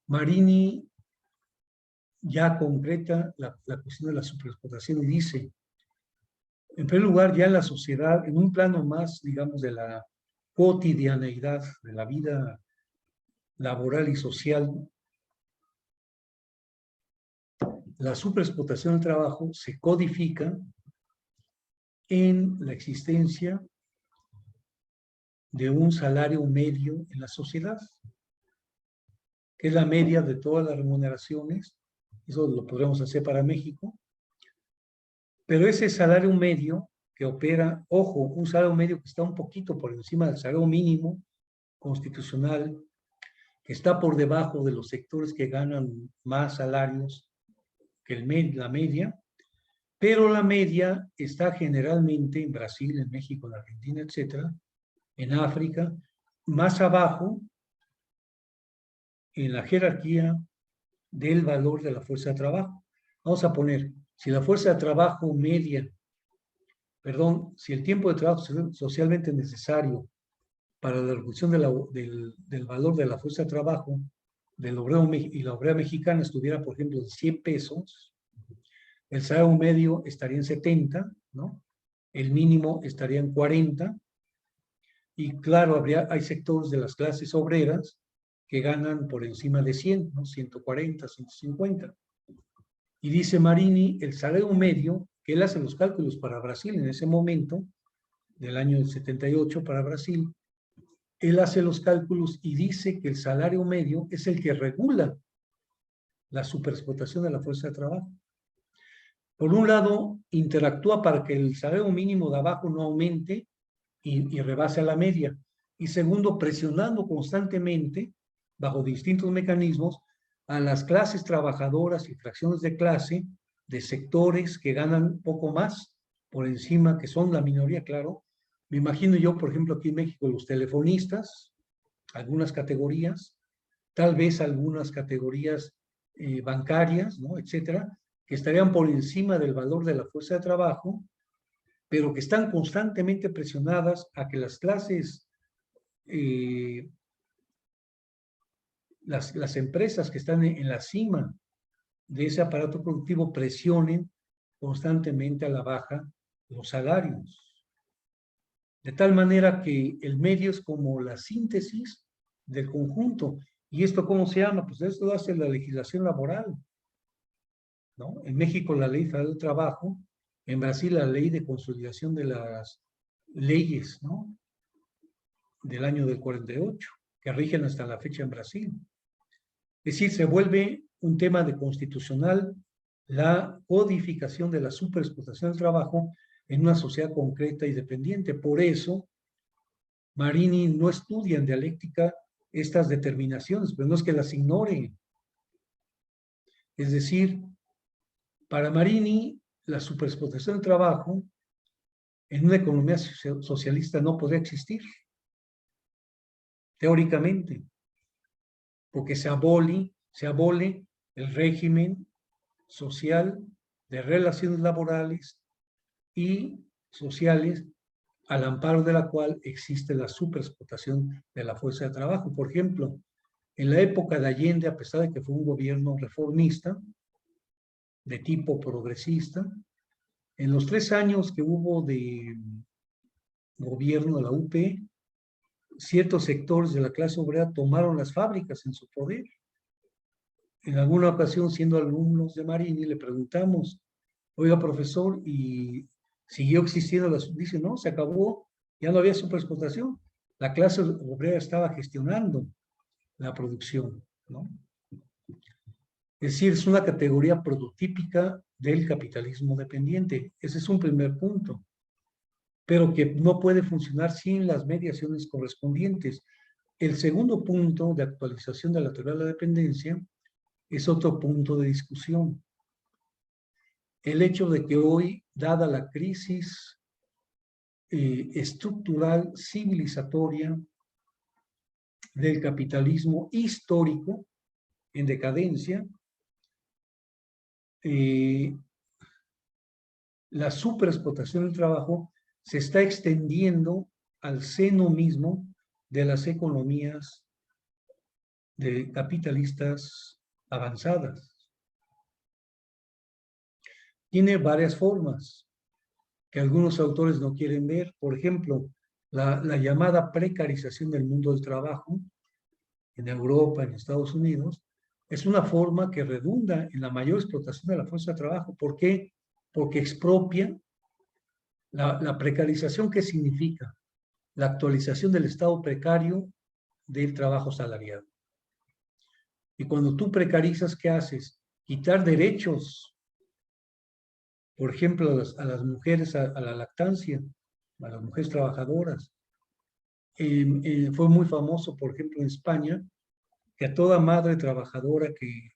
Marini ya concreta la cuestión de la superexplotación y dice, en primer lugar, ya en la sociedad, en un plano más, digamos, de la cotidianeidad, de la vida laboral y social, la superexplotación del trabajo se codifica en la existencia de un salario medio en la sociedad. que es la media de todas las remuneraciones. Eso lo podremos hacer para México. Pero ese salario medio que opera, ojo, un salario medio que está un poquito por encima del salario mínimo constitucional, que está por debajo de los sectores que ganan más salarios que la media, pero la media está generalmente en Brasil, en México, en Argentina, etcétera, en África, más abajo en la jerarquía del valor de la fuerza de trabajo. Vamos a poner, si la fuerza de trabajo media, si el tiempo de trabajo socialmente necesario para la reducción del valor de la fuerza de trabajo del obrero y la obrera mexicana estuviera, por ejemplo, en 100 pesos, el salario medio estaría en 70, ¿no? El mínimo estaría en 40, y claro, hay sectores de las clases obreras que ganan por encima de 100, ¿no? 140, 150. Y dice Marini, el salario medio, que él hace los cálculos para Brasil en ese momento, del año 78 para Brasil, él hace los cálculos y dice que el salario medio es el que regula la superexplotación de la fuerza de trabajo. Por un lado, interactúa para que el salario mínimo de abajo no aumente y rebase a la media. Y segundo, presionando constantemente, bajo distintos mecanismos, a las clases trabajadoras y fracciones de clase de sectores que ganan poco más por encima, que son la minoría, claro. Me imagino yo, por ejemplo, aquí en México, los telefonistas, algunas categorías, tal vez algunas categorías bancarias, ¿no? Etcétera, que estarían por encima del valor de la fuerza de trabajo, pero que están constantemente presionadas a que las clases, las empresas que están en la cima de ese aparato productivo presionen constantemente a la baja los salarios. De tal manera que el medio es como la síntesis del conjunto. ¿Y esto cómo se llama? Pues esto lo hace la legislación laboral, ¿no? En México la Ley Federal del Trabajo, en Brasil la Ley de Consolidación de las Leyes, ¿no? Del año del 48, que rigen hasta la fecha en Brasil. Es decir, se vuelve un tema de constitucional la codificación de la superexplotación del trabajo en una sociedad concreta y dependiente. Por eso, Marini no estudia en dialéctica estas determinaciones, pero no es que las ignore. Es decir, para Marini, la superexplotación del trabajo en una economía socialista no podría existir, teóricamente, porque se abole el régimen social de relaciones laborales y sociales al amparo de la cual existe la superexplotación de la fuerza de trabajo. Por ejemplo, en la época de Allende, a pesar de que fue un gobierno reformista, de tipo progresista, en los 3 años que hubo de gobierno de la UP, ciertos sectores de la clase obrera tomaron las fábricas en su poder. En alguna ocasión, siendo alumnos de Marini, le preguntamos, oiga, profesor, ¿y siguió existiendo la? Dice, no, se acabó, ya no había superexplotación. La clase obrera estaba gestionando la producción, ¿no? Es decir, es una categoría prototípica del capitalismo dependiente. Ese es un primer punto, pero que no puede funcionar sin las mediaciones correspondientes. El segundo punto de actualización de la teoría de la dependencia es otro punto de discusión. El hecho de que hoy, dada la crisis estructural, civilizatoria del capitalismo histórico en decadencia, la superexplotación del trabajo se está extendiendo al seno mismo de las economías de capitalistas avanzadas. Tiene varias formas que algunos autores no quieren ver. Por ejemplo, la llamada precarización del mundo del trabajo en Europa, en Estados Unidos, es una forma que redunda en la mayor explotación de la fuerza de trabajo. ¿Por qué? Porque expropia la precarización. ¿Qué significa? La actualización del estado precario del trabajo salariado. Y cuando tú precarizas, ¿qué haces? Quitar derechos, por ejemplo, a las mujeres a la lactancia, a las mujeres trabajadoras. Fue muy famoso, por ejemplo, en España, que a toda madre trabajadora que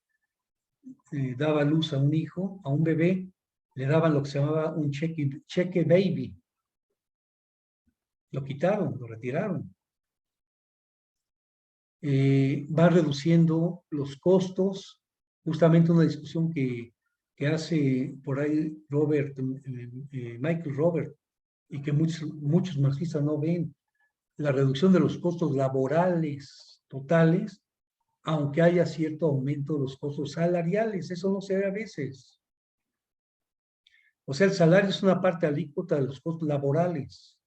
daba luz a un hijo, a un bebé, le daban lo que se llamaba un cheque baby. Lo quitaron, lo retiraron. Va reduciendo los costos, justamente una discusión que hace por ahí Michael Robert, y que muchos marxistas no ven, la reducción de los costos laborales totales, aunque haya cierto aumento de los costos salariales. Eso no se ve a veces. O sea, el salario es una parte alícuota de los costos laborales,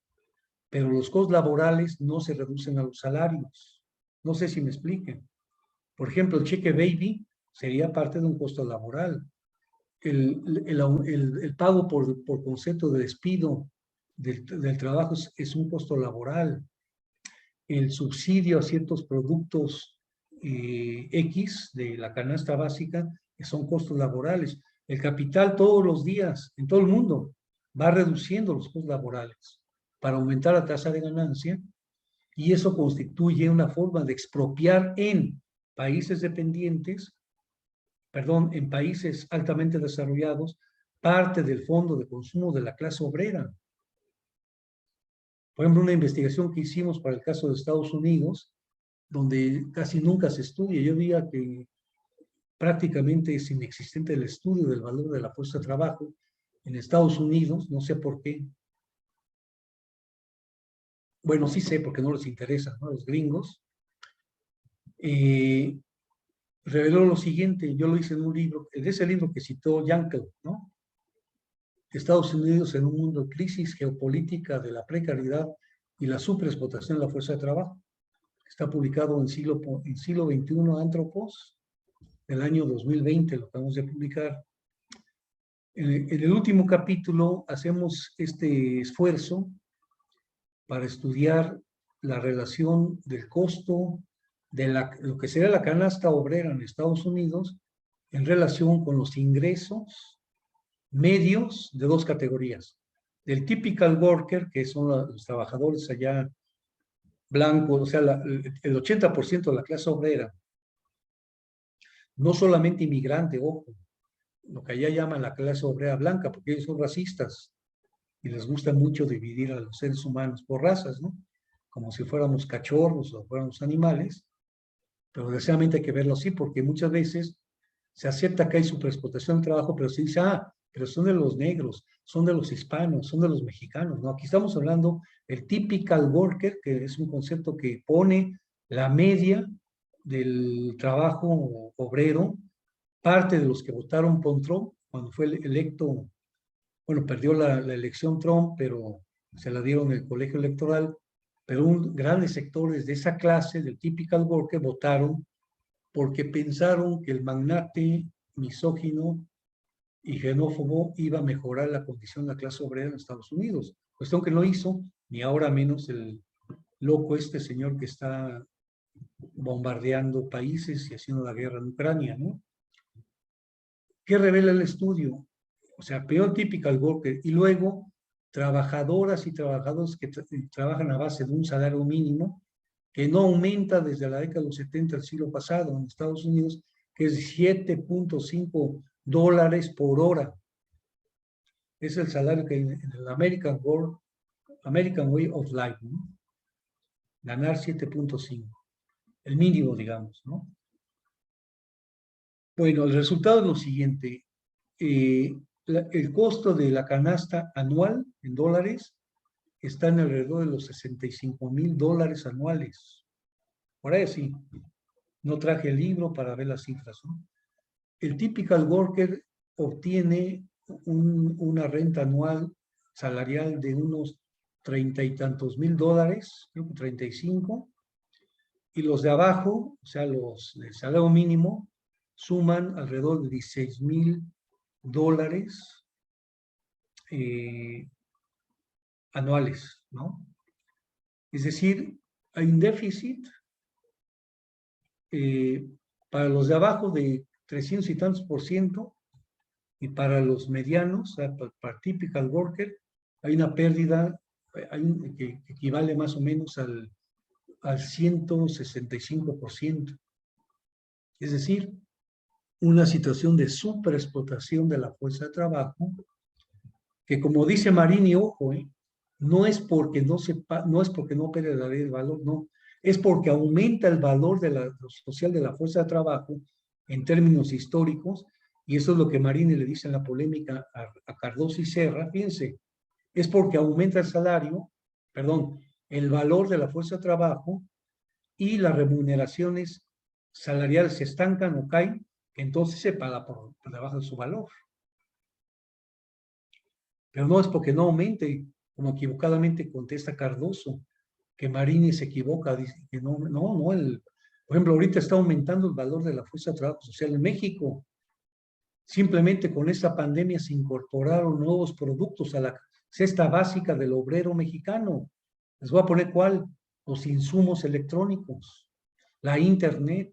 pero los costos laborales no se reducen a los salarios. No sé si me expliquen. Por ejemplo, el cheque baby sería parte de un costo laboral. El pago por concepto de despido del trabajo es un costo laboral. El subsidio a ciertos productos X de la canasta básica que son costos laborales. El capital todos los días, en todo el mundo, va reduciendo los costos laborales para aumentar la tasa de ganancia, y eso constituye una forma de expropiar en países dependientes, perdón, en países altamente desarrollados, parte del fondo de consumo de la clase obrera. Por ejemplo, una investigación que hicimos para el caso de Estados Unidos, donde casi nunca se estudia. Yo diría que prácticamente es inexistente el estudio del valor de la fuerza de trabajo en Estados Unidos, no sé por qué. Bueno, sí sé, porque no les interesa, ¿no? A los gringos. Reveló lo siguiente, yo lo hice en un libro, en ese libro que citó Yankel, ¿no? Estados Unidos en un mundo de crisis geopolítica de la precariedad y la superexplotación de la fuerza de trabajo. Está publicado en siglo XXI Anthropos, del año 2020, lo acabamos de publicar. En el último capítulo hacemos este esfuerzo para estudiar la relación del costo de lo que sería la canasta obrera en Estados Unidos en relación con los ingresos medios de dos categorías. Del typical worker, que son los trabajadores allá blancos, o sea, el 80% de la clase obrera, no solamente inmigrante, ojo, lo que allá llaman la clase obrera blanca, porque ellos son racistas y les gusta mucho dividir a los seres humanos por razas, ¿no? Como si fuéramos cachorros o fuéramos animales, pero desgraciadamente hay que verlo así, porque muchas veces se acepta que hay superexplotación del trabajo, pero se dice, pero son de los negros, son de los hispanos, son de los mexicanos, ¿no? Aquí estamos hablando del typical worker, que es un concepto que pone la media del trabajo obrero, parte de los que votaron por Trump cuando fue electo, bueno, perdió la elección Trump, pero se la dieron en el colegio electoral, pero grandes sectores de esa clase, del typical worker, votaron porque pensaron que el magnate misógino y xenófobo iba a mejorar la condición de la clase obrera en Estados Unidos. Cuestión que no hizo, ni ahora menos el loco este señor que está bombardeando países y haciendo la guerra en Ucrania, ¿no? ¿Qué revela el estudio? O sea, peor typical worker, y luego trabajadoras y trabajadores que trabajan a base de un salario mínimo que no aumenta desde la década de los 70 del siglo pasado en Estados Unidos, que es 7.5 dólares por hora. Es el salario que en el American Way of Life, ¿no? Ganar 7.5, el mínimo, digamos, ¿no? Bueno, el resultado es lo siguiente. El costo de la canasta anual en dólares está en alrededor de los $65,000 anuales. Por ahí sí, no traje el libro para ver las cifras, ¿no? El typical worker obtiene una renta anual salarial de unos 30 y tantos mil dólares, creo que 35, y los de abajo, o sea, los del salario mínimo, suman alrededor de $16,000 anuales, ¿no? Es decir, hay un déficit para los de abajo de 300 y tantos %, y para los medianos, o sea, para typical worker, hay una pérdida que equivale más o menos al 165%. Es decir, una situación de superexplotación de la fuerza de trabajo, que como dice Marini, ojo, no es porque no pierda el valor, no, es porque aumenta el valor social de la fuerza de trabajo en términos históricos, y eso es lo que Marini le dice en la polémica a Cardoso y Serra. Fíjense, es porque aumenta el valor de la fuerza de trabajo, y las remuneraciones salariales se estancan o caen, entonces se paga por debajo de su valor. Pero no es porque no aumente, como equivocadamente contesta Cardoso, que Marini se equivoca, dice que por ejemplo, ahorita está aumentando el valor de la fuerza de trabajo social en México. Simplemente con esta pandemia se incorporaron nuevos productos a la cesta básica del obrero mexicano. Les voy a poner cuál: los insumos electrónicos, la internet.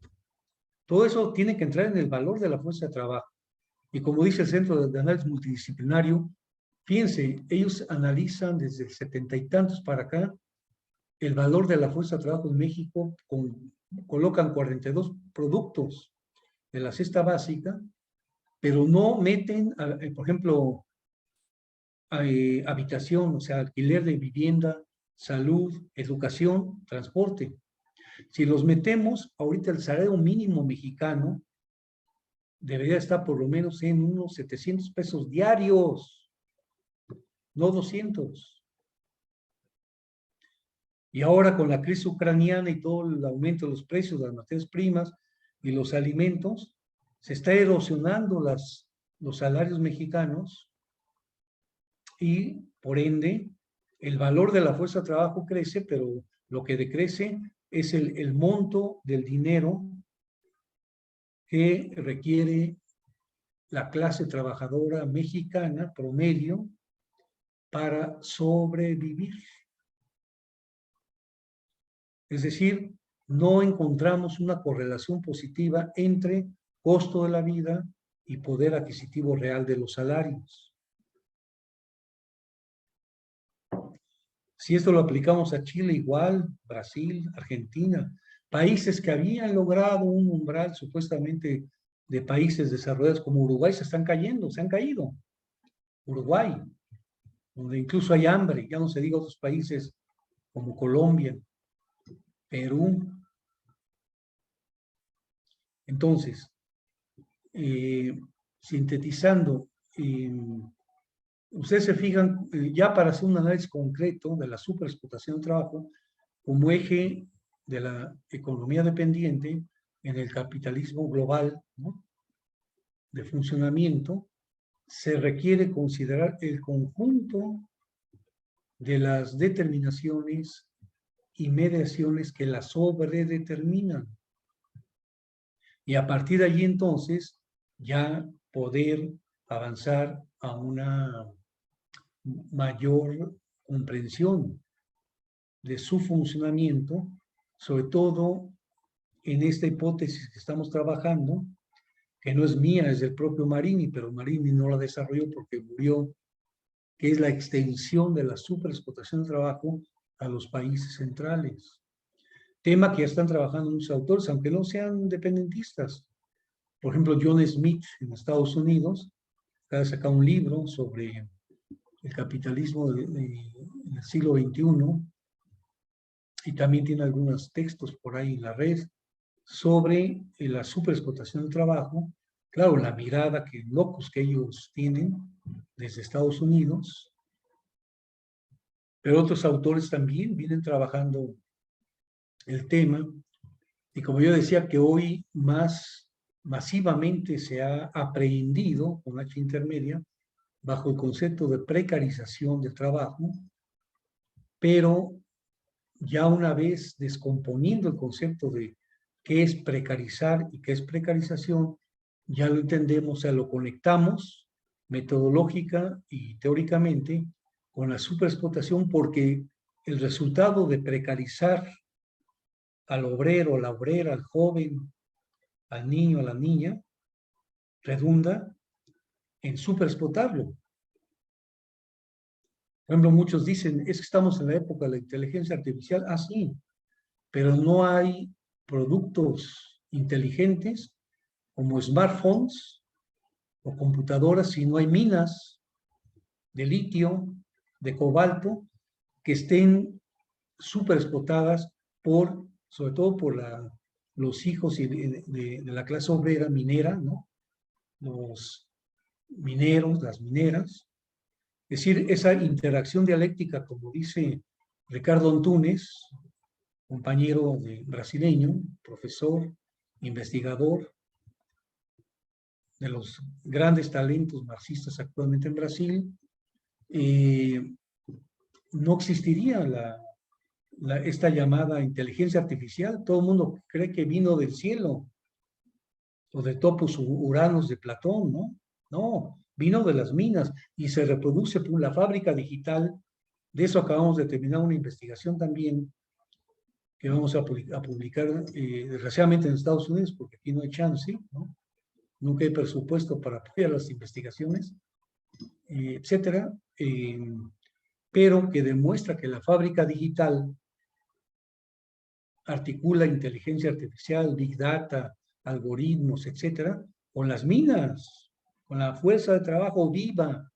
Todo eso tiene que entrar en el valor de la fuerza de trabajo. Y como dice el Centro de Análisis Multidisciplinario, fíjense, ellos analizan desde el 70 y tantos para acá el valor de la fuerza de trabajo en México, colocan 42 productos de la cesta básica, pero no meten, por ejemplo, habitación, o sea, alquiler de vivienda, salud, educación, transporte. Si los metemos, ahorita el salario mínimo mexicano debería estar por lo menos en unos 700 pesos diarios, no 200. Y ahora con la crisis ucraniana y todo el aumento de los precios de las materias primas y los alimentos, se está erosionando los salarios mexicanos, y por ende el valor de la fuerza de trabajo crece, pero lo que decrece es el monto del dinero que requiere la clase trabajadora mexicana promedio para sobrevivir. Es decir, no encontramos una correlación positiva entre costo de la vida y poder adquisitivo real de los salarios. Si esto lo aplicamos a Chile, igual, Brasil, Argentina, países que habían logrado un umbral supuestamente de países desarrollados como Uruguay, se han caído. Uruguay, donde incluso hay hambre, ya no se diga otros países como Colombia, Perú. Entonces, sintetizando, ustedes se fijan, ya para hacer un análisis concreto de la superexplotación del trabajo como eje de la economía dependiente en el capitalismo global, ¿no?, de funcionamiento, se requiere considerar el conjunto de las determinaciones y mediaciones que la sobredeterminan. Y a partir de allí, entonces, ya poder avanzar a una mayor comprensión de su funcionamiento, sobre todo en esta hipótesis que estamos trabajando, que no es mía, es del propio Marini, pero Marini no la desarrolló porque murió, que es la extensión de la superexplotación de trabajo a los países centrales. Tema que ya están trabajando muchos autores, aunque no sean independentistas. Por ejemplo, John Smith en Estados Unidos acaba de sacar un libro sobre el capitalismo del siglo XXI, y también tiene algunos textos por ahí en la red sobre la superexplotación del trabajo. Claro, la mirada locos que ellos tienen desde Estados Unidos, pero otros autores también vienen trabajando el tema, y como yo decía, que hoy más masivamente se ha aprehendido con H intermedia bajo el concepto de precarización del trabajo, pero ya una vez descomponiendo el concepto de qué es precarizar y qué es precarización, ya lo entendemos, o sea, lo conectamos metodológica y teóricamente con la superexplotación, porque el resultado de precarizar al obrero, a la obrera, al joven, al niño, a la niña, redunda en superexplotarlo. Por ejemplo, muchos dicen, es que estamos en la época de la inteligencia artificial. Ah, sí, pero no hay productos inteligentes como smartphones o computadoras si no hay minas de litio, de cobalto, que estén súper explotadas por, sobre todo por los hijos de la clase obrera minera, ¿no? Los mineros, las mineras. Es decir, esa interacción dialéctica, como dice Ricardo Antunes, compañero brasileño, profesor, investigador, de los grandes talentos marxistas actualmente en Brasil, no existiría esta llamada inteligencia artificial. Todo el mundo cree que vino del cielo, o de Topos Uranos de Platón, ¿no? No, vino de las minas y se reproduce por la fábrica digital. De eso acabamos de terminar una investigación también que vamos a publicar desgraciadamente en Estados Unidos, porque aquí no hay chance, ¿no? Nunca hay presupuesto para apoyar las investigaciones, etcétera, pero que demuestra que la fábrica digital articula inteligencia artificial, big data, algoritmos, etcétera, con las minas, con la fuerza de trabajo viva,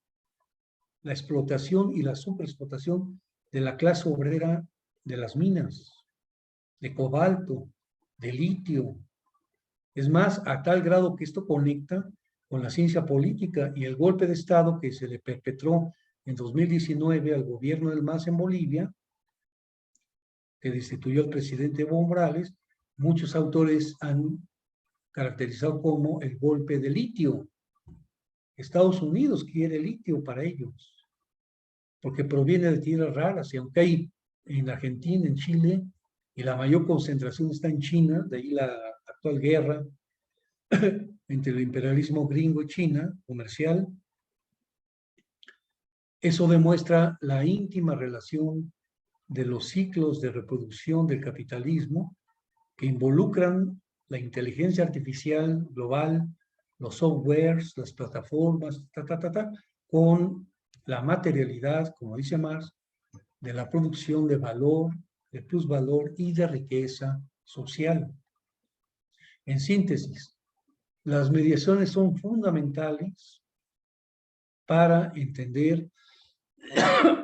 la explotación y la superexplotación de la clase obrera de las minas, de cobalto, de litio. Es más, a tal grado que esto conecta con la ciencia política y el golpe de Estado que se le perpetró en 2019 al gobierno del MAS en Bolivia, que destituyó al presidente Evo Morales, muchos autores han caracterizado como el golpe de litio. Estados Unidos quiere litio para ellos, porque proviene de tierras raras, y aunque hay en Argentina, en Chile, y la mayor concentración está en China, de ahí la actual guerra entre el imperialismo gringo y China, comercial. Eso demuestra la íntima relación de los ciclos de reproducción del capitalismo que involucran la inteligencia artificial global, los softwares, las plataformas, con la materialidad, como dice Marx, de la producción de valor, de plusvalor y de riqueza social. En síntesis, las mediaciones son fundamentales para entender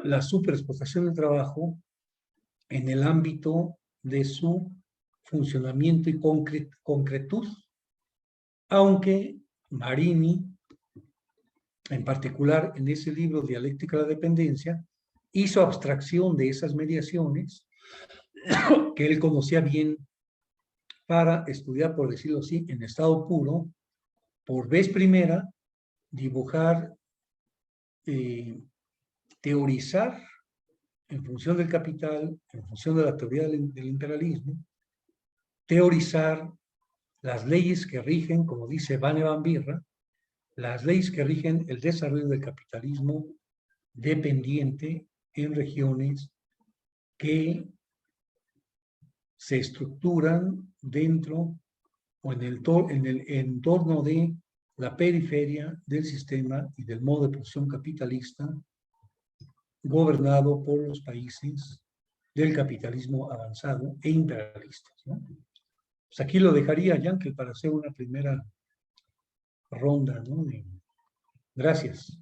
la superexplotación del trabajo en el ámbito de su funcionamiento y concretud, aunque Marini, en particular en ese libro Dialéctica de la Dependencia, hizo abstracción de esas mediaciones que él conocía bien para estudiar, por decirlo así, en estado puro, por vez primera, dibujar, teorizar en función del capital, en función de la teoría del imperialismo, teorizar las leyes que rigen, como dice Vane Van Birra, las leyes que rigen el desarrollo del capitalismo dependiente en regiones que se estructuran dentro o en el entorno de la periferia del sistema y del modo de producción capitalista gobernado por los países del capitalismo avanzado e imperialistas, ¿no? Pues aquí lo dejaría, Yankel, para hacer una primera ronda, ¿no? Gracias.